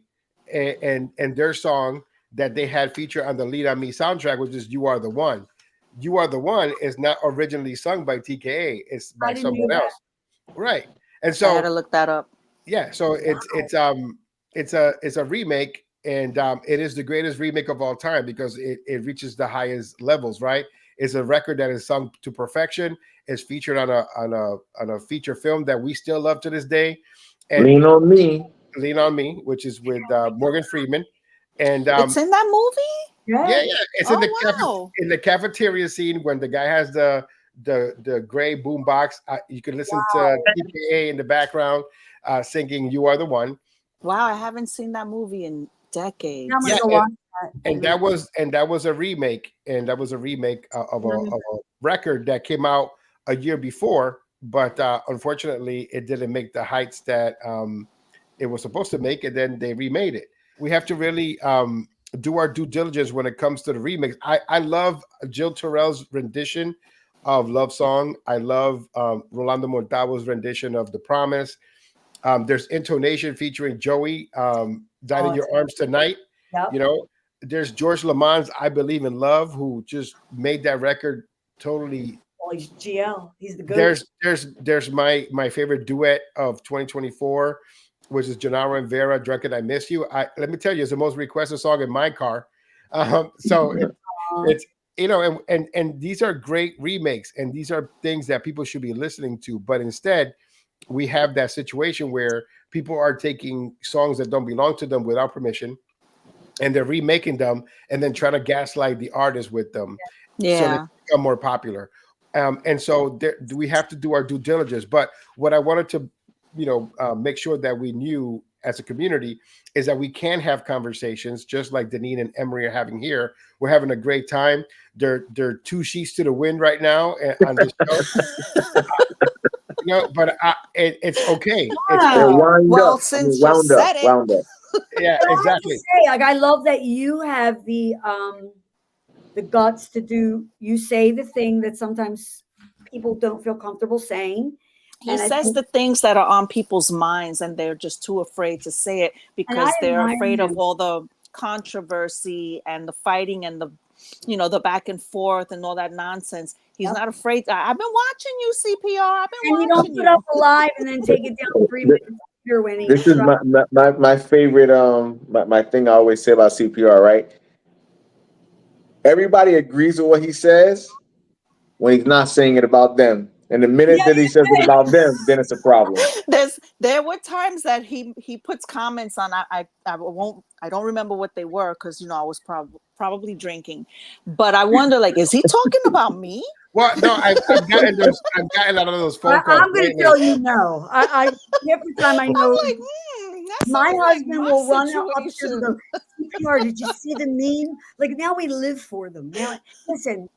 and their song that they had featured on the Lead on Me soundtrack, which is You Are the One. You Are the One is not originally sung by TKA. It's by someone else. Right. And so I had to look that up. Yeah. So it's a remake, and it is the greatest remake of all time because it reaches the highest levels, right? It's a record that is sung to perfection. It's featured on a feature film that we still love to this day. And Lean on Me. Lean on Me, which is with Morgan Freeman. And it's in that movie? Yeah. It's in the cafeteria scene when the guy has the gray boombox. You can listen to TKA in the background singing "You Are the One." Wow, I haven't seen that movie in decades. And that was a remake, of a record that came out a year before, but unfortunately, it didn't make the heights that it was supposed to make, and then they remade it. We have to really do our due diligence when it comes to the remix. I love Jill Terrell's rendition of Love Song. I love Rolando Montalvo's rendition of The Promise. There's Intonation featuring Joey, Died in Your Arms Tonight. Yep. You know, there's George Lamont's I Believe in Love, who just made that record totally. Well, he's GL. He's the good. There's my favorite duet of 2024, which is Jenaro and Vera, Drunk and I Miss You. Let me tell you, it's the most requested song in my car. So it's you know, and these are great remakes, and these are things that people should be listening to. But instead, we have that situation where people are taking songs that don't belong to them without permission, and they're remaking them and then trying to gaslight the artist with them, so they become more popular. And so we have to do our due diligence. But what I wanted to, make sure that we knew as a community is that we can have conversations just like Denine and Emery are having here. We're having a great time. They're two sheets to the wind right now on this show. But it's okay. Wow. Well, since you said it, wound up. Yeah, But exactly. I have to say, like, I love that you have the guts to do. You say the thing that sometimes people don't feel comfortable saying. He says the things that are on people's minds, and they're just too afraid to say it because they're afraid of all the controversy and the fighting and the, the back and forth and all that nonsense. He's not afraid. I've been watching you, CPR. I've been watching you. You don't put up a live and then take it down 3 minutes later when he. This is my favorite my thing I always say about CPR, right? Everybody agrees with what he says when he's not saying it about them. And the minute that he says it about them, then it's a problem. There were times that he puts comments on. I don't remember what they were because I was probably drinking, but I wonder, like, is he talking about me? Well, no, I've gotten out of those phone calls. I'm going to tell you no. I every time I know, like, my husband will run upstairs and go, CPR, did you see the meme? Like, now we live for them. Now, listen,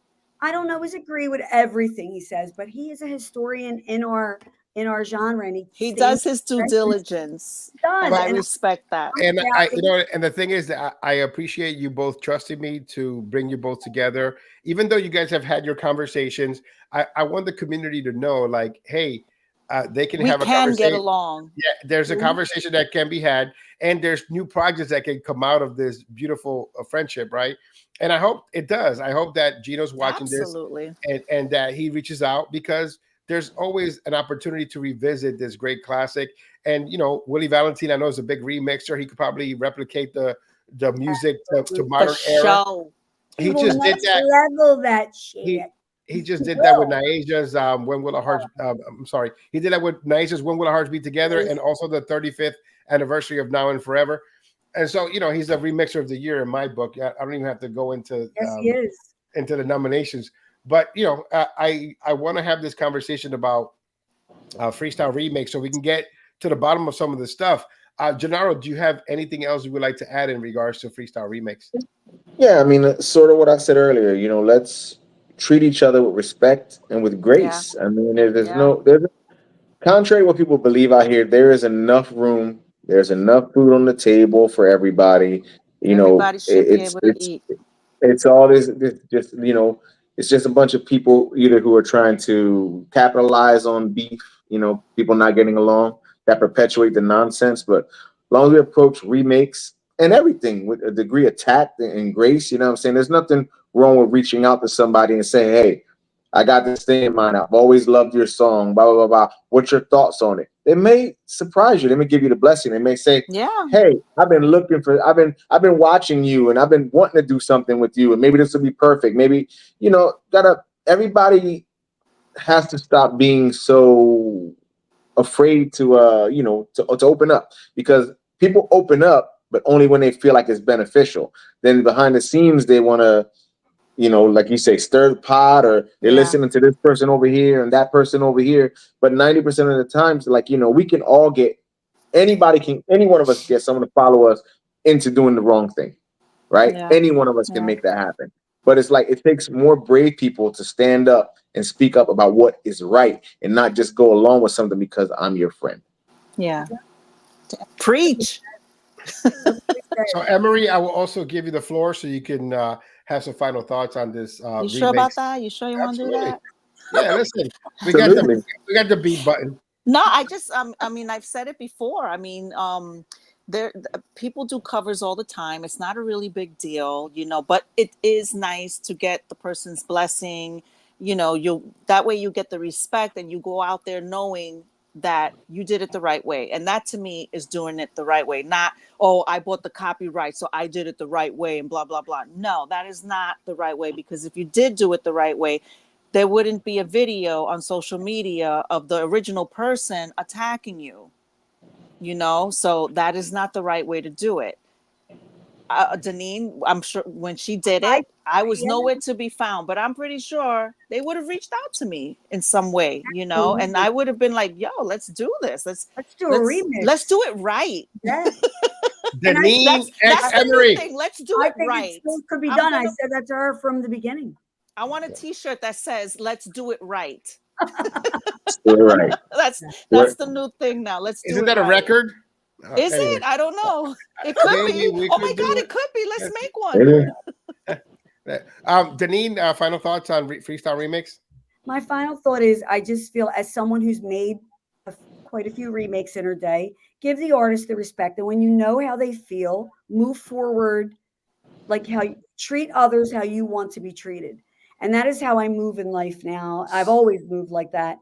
I don't always agree with everything he says, but he is a historian in our genre, and he does his due diligence. And I respect that. And and the thing is that I appreciate you both trusting me to bring you both together. Even though you guys have had your conversations, I want the community to know, like, hey, they can have a conversation. Get along. Yeah, there's a conversation that can be had, and there's new projects that can come out of this beautiful friendship, right? And I hope it does. I hope that Gino's watching this and that he reaches out, because there's always an opportunity to revisit this great classic. And Willie Valentine, I know, is a big remixer. He could probably replicate the music to modern era. He just did that. Level that shit. He just did that with Niaja's When Will Our Hearts I'm sorry. He did that with Niaja's When Will Our Hearts Be Together, and also the 35th anniversary of Now and Forever. And so, he's a remixer of the year in my book. I don't even have to go into into the nominations. But I want to have this conversation about freestyle remakes so we can get to the bottom of some of the stuff. Jenaro, do you have anything else you would like to add in regards to freestyle remakes? Yeah, I mean, sort of what I said earlier. Let's treat each other with respect and with grace. I mean, there's contrary to what people believe out here, there is enough room. There's enough food on the table for everybody. Everybody should be able to eat. It's all this just it's just a bunch of people either who are trying to capitalize on beef, people not getting along, that perpetuate the nonsense. But as long as we approach remakes and everything with a degree of tact and grace, what I'm saying, there's nothing wrong with reaching out to somebody and saying, hey, I got this thing in mind. I've always loved your song, blah, blah, blah, blah. What's your thoughts on it? They may surprise you. They may give you the blessing. They may say, hey, I've been watching you and I've been wanting to do something with you. And maybe this will be perfect. Maybe, everybody has to stop being so afraid to open up, because people open up, but only when they feel like it's beneficial. Then behind the scenes, they want to, like you say, stir the pot, or they're listening to this person over here and that person over here. But 90% of the times, like, we can all any one of us get someone to follow us into doing the wrong thing, right? Any one of us can make that happen. But it's like, it takes more brave people to stand up and speak up about what is right, and not just go along with something because I'm your friend. Yeah. Preach. So, Emery, I will also give you the floor so you can have some final thoughts on this. You sure about that? You sure you want to do that? Yeah, listen, we got the beat button. No, I just I mean, I've said it before. I mean, people do covers all the time. It's not a really big deal, but it is nice to get the person's blessing. That way you get the respect, and you go out there knowing that you did it the right way. And that, to me, is doing it the right way. Not, oh, I bought the copyright, so I did it the right way and blah, blah, blah. No, that is not the right way, because if you did do it the right way, there wouldn't be a video on social media of the original person attacking you. you know, so that is not the right way to do it. Denine, I'm sure when she did it, I was nowhere to be found, but I'm pretty sure they would have reached out to me in some way, you know, and I would have been like, yo, let's do this. Let's do a remix. Let's do it right. Yeah. Denine that's and the Emery. new thing. Let's do it right. It still could be done. I said that to her from the beginning. I want a T-shirt that says "Let's do it right." Right. That's the new thing now. Let's do it. Isn't that a right. record? Is anyway. it? I don't know. It could be. Oh my God, it could be. Let's make one. Denine, final thoughts on Freestyle Remix? My final thought is, I just feel, as someone who's made quite a few remakes in her day, give the artist the respect. And when you know how they feel, move forward, like how you treat others, how you want to be treated. And that is how I move in life now. I've always moved like that.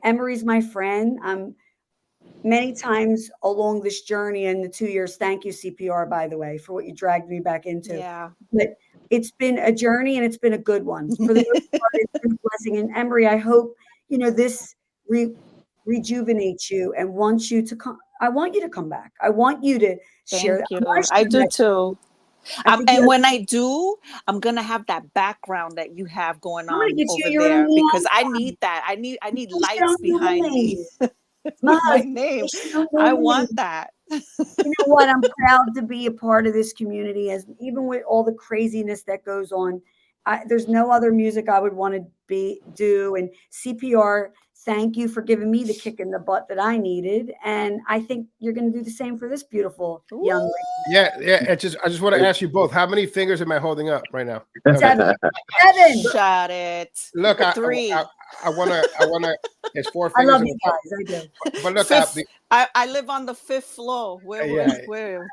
Emery's my friend. Many times along this journey in the 2 years, thank you, CPR, by the way, for what you dragged me back into. Yeah. But it's been a journey, and it's been a good one. For the most part, it's been a blessing. And Emery, I hope, this rejuvenates you and wants you to come. I want you to come back. I want you to share. Thank you. I do too. And when I do, I'm gonna have that background that you have going on over there, because I need that. I need lights behind me. My name. I want that. You know what? I'm proud to be a part of this community, as even with all the craziness that goes on. There's no other music I would want to do. And CPR, thank you for giving me the kick in the butt that I needed. And I think you're going to do the same for this beautiful young lady. Yeah. I just want to ask you both, how many fingers am I holding up right now? 7. Shut it. Look, 3. I wanna. It's 4 fingers. I love you guys. I do. But look, I live on the 5th floor. Where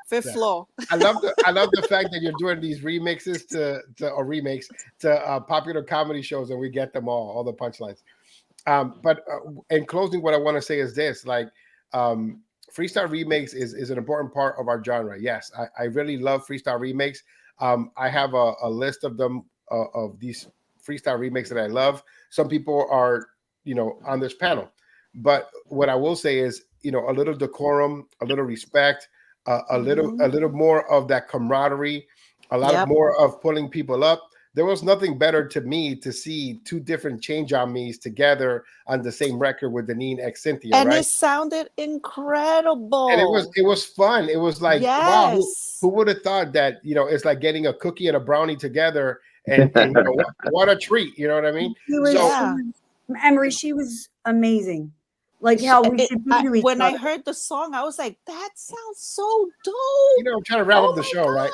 5th floor. I love the fact that you're doing these remixes or remakes to popular comedy shows, and we get them all the punchlines. But in closing, what I want to say is this: like, freestyle remakes is an important part of our genre. Yes, I really love freestyle remakes. I have a list of them of these freestyle remakes that I love. Some people are, on this panel, but what I will say is, a little decorum, a little respect, a little more of that camaraderie, a lot more of pulling people up. There was nothing better to me to see 2 different Change on Me's together on the same record with Denine x Cynthia, and right? It sounded incredible. And it was fun. It was like, wow, who would have thought that, it's like getting a cookie and a brownie together, and what a treat, you know what I mean? Emery, she was amazing. Like how we should be to each when other. I heard the song, I was like, that sounds so dope. I'm trying to wrap up the show, right?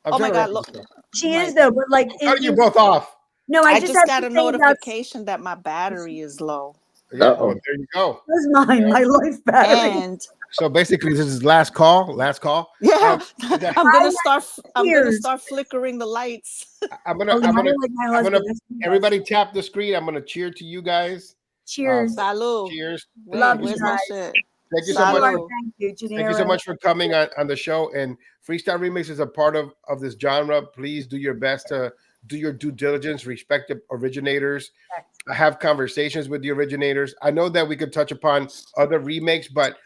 Oh my God, look. She is though, but like, cutting you both off. No, I just got a notification that my battery is low. Yeah, there you go. That's mine, my life battery. And so basically, this is last call. Yeah, I'm gonna start flickering the lights. I'm gonna everybody tap the screen. I'm gonna cheer to you guys. Cheers. Salud. Cheers. Love you my guys. shit? Thank you so much. Thank you, Jenaro. Thank you so much for coming on the show. And Freestyle Remix is a part of this genre. Please do your best to do your due diligence, respect the originators, have conversations with the originators. I know that we could touch upon other remakes, but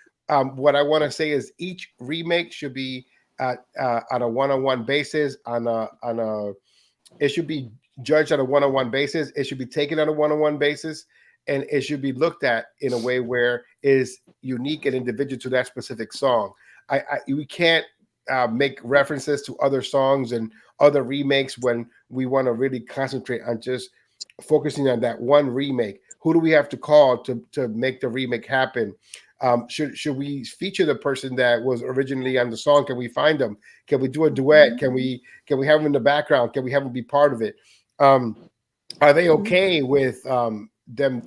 what I want to say is each remake should be on a one-on-one basis. It should be judged on a one-on-one basis. It should be taken on a one-on-one basis. And it should be looked at in a way where it is unique and individual to that specific song. We can't make references to other songs and other remakes when we want to really concentrate on just focusing on that one remake. Who do we have to call to make the remake happen? Should we feature the person that was originally on the song? Can we find them? Can we do a duet? Can we have them in the background? Can we have them be part of it? Are they okay with them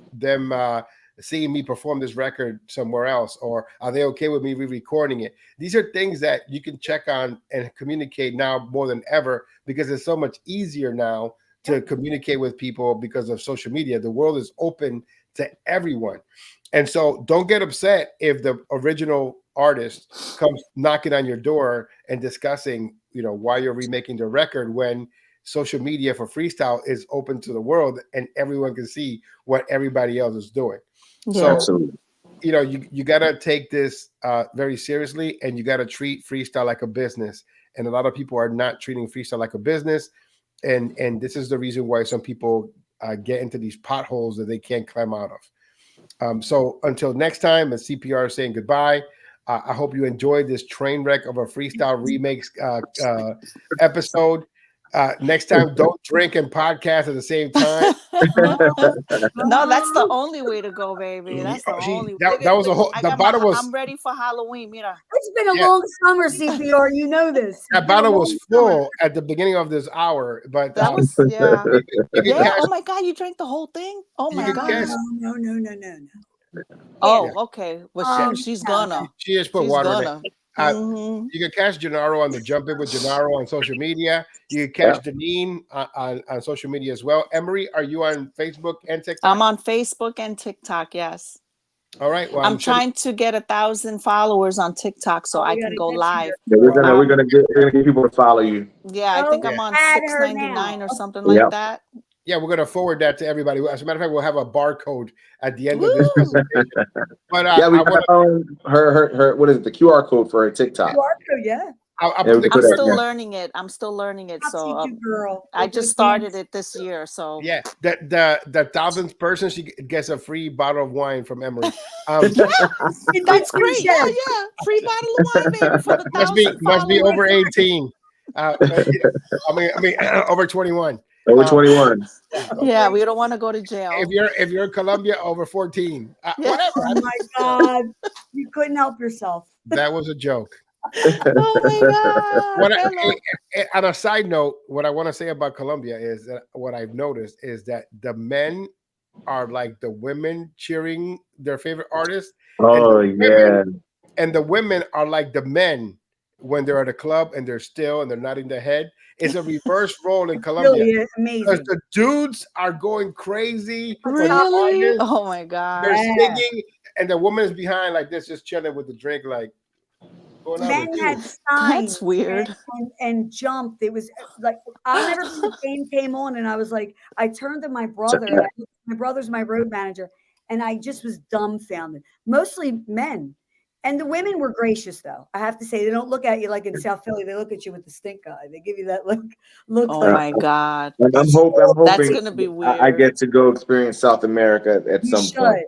seeing me perform this record somewhere else, or are they okay with me re-recording it? These are things that you can check on and communicate now more than ever, because it's so much easier now to communicate with people because of social media. The world is open to everyone. And so don't get upset if the original artist comes knocking on your door and discussing, why you're remaking the record, when social media for freestyle is open to the world and everyone can see what everybody else is doing. Yeah. So you know, you gotta take this very seriously, and you gotta treat freestyle like a business. And a lot of people are not treating freestyle like a business, and this is the reason why some people get into these potholes that they can't climb out of. So until next time, as CPR is saying goodbye. I hope you enjoyed this train wreck of a freestyle remakes episode. Next time, don't drink and podcast at the same time. No, that's the only way to go, baby. That's the only. That was a whole. I The got bottle was. I'm ready for Halloween. Mira. It's been a Yeah. long summer, CPR. You know this. That bottle was full at the beginning of this hour, but That was yeah. you can Yeah. catch, Oh my God, you drank the whole thing? Oh my can God. catch- No. Oh, Yeah. okay. Well, she's gonna. she just put She's water in it. gonna. Mhm. You can catch Jenaro on the Jump In with Jenaro on social media. You can catch Denine on social media as well. Emery, are you on Facebook and TikTok? I'm on Facebook and TikTok. Yes. All right. Well, I'm trying to get 1,000 followers on TikTok so I can go live. Yeah, we're gonna get people to follow you. Yeah, I think I'm on add her $6.99 now. or something like that. Yeah, we're going to forward that to everybody. As a matter of fact, we'll have a barcode at the end of this presentation. But yeah, we got her what is it, the QR code for her TikTok. QR code, yeah. I'm still learning it. So I'll teach you, girl. I just started it this year. So yeah, the 1,000th person, she gets a free bottle of wine from Emery. That's great. Yeah, free bottle of wine, baby, for the 1,000 must be over 18. I mean, over 21. Over 21. Yeah, we don't want to go to jail. If you're in Colombia, over 14. Whatever. Oh my God, you couldn't help yourself. That was a joke. Oh my God. On a side note, what I want to say about Colombia is that what I've noticed is that the men are like the women cheering their favorite artists. Oh, and the women are like the men when they're at a club and they're still and they're nodding their head. It's a reverse role in Colombia. Really amazing. Because the dudes are going crazy. Really? Oh my God. They're singing and the woman is behind like this, just chilling with the drink, like going on. Men had signs. That's weird. And jumped. It was like I'll never see the game came on, and I was like, I turned to my brother. My brother's my road manager, and I just was dumbfounded. Mostly men. And the women were gracious, though. I have to say, they don't look at you like in South Philly. They look at you with the stink eye. They give you that look. Oh my God! I'm hoping that's gonna be weird. I get to go experience South America at some point.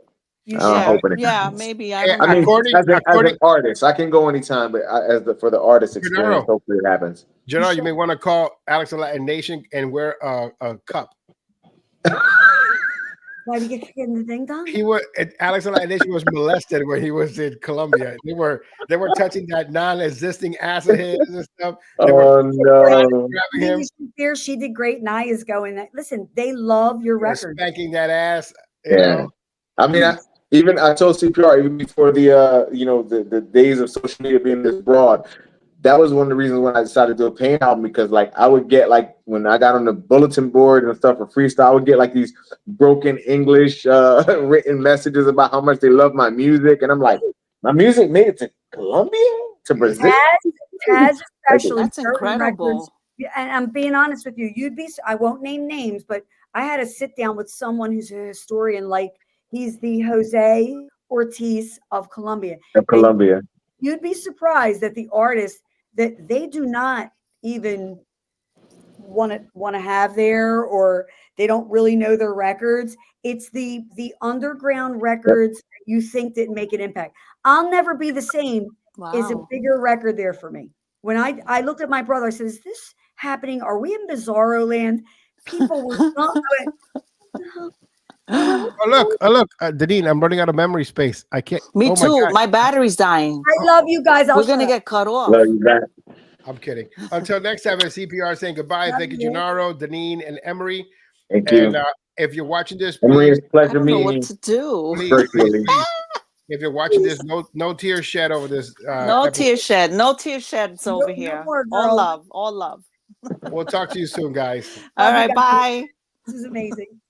I'm hoping. Yeah, maybe. I mean, as an artist, I can go anytime, but for the artist experience, hopefully it happens. Janelle, you may want to call Alex and Latin Nation and wear a cup. Why did you get the thing done? Alex and Latin Nation was molested when he was in Colombia. They were touching that non-existing ass of his and stuff. No! There, she did great. Naya's going. Listen, they love your record. Spanking that ass. You know? I mean, I told CPR even before the days of social media being this broad. That was one of the reasons when I decided to do a Pain album, because like I would get like when I got on the bulletin board and stuff for freestyle, I would get like these broken English written messages about how much they love my music, and I'm like, my music made it to Colombia, to Brazil. Taz especially. That's incredible. And I'm being honest with you. I won't name names, but I had to sit down with someone who's a historian, like he's the Jose Ortiz of Colombia. You'd be surprised that the artists that they do not even want to have there, or they don't really know their records. It's the underground records you think that make an impact. I'll Never Be the Same is a bigger record there for me. When I looked at my brother, I said, is this happening? Are we in Bizarro land? People were look, Denine, I'm running out of memory space. I can't. Me too. My battery's dying. I love you guys. We're gonna get cut off. Love you back. I'm kidding. Until next time, at CPR saying goodbye. Thank you, Jenaro, Denine, and Emery. Thank you. And if you're watching this, Emery, it's a pleasure meeting you. What to do? Please. If you're watching this, no tears shed over this. No tears shed. No tears shed. It's over here. All love. All love. We'll talk to you soon, guys. All right. Bye. This is amazing.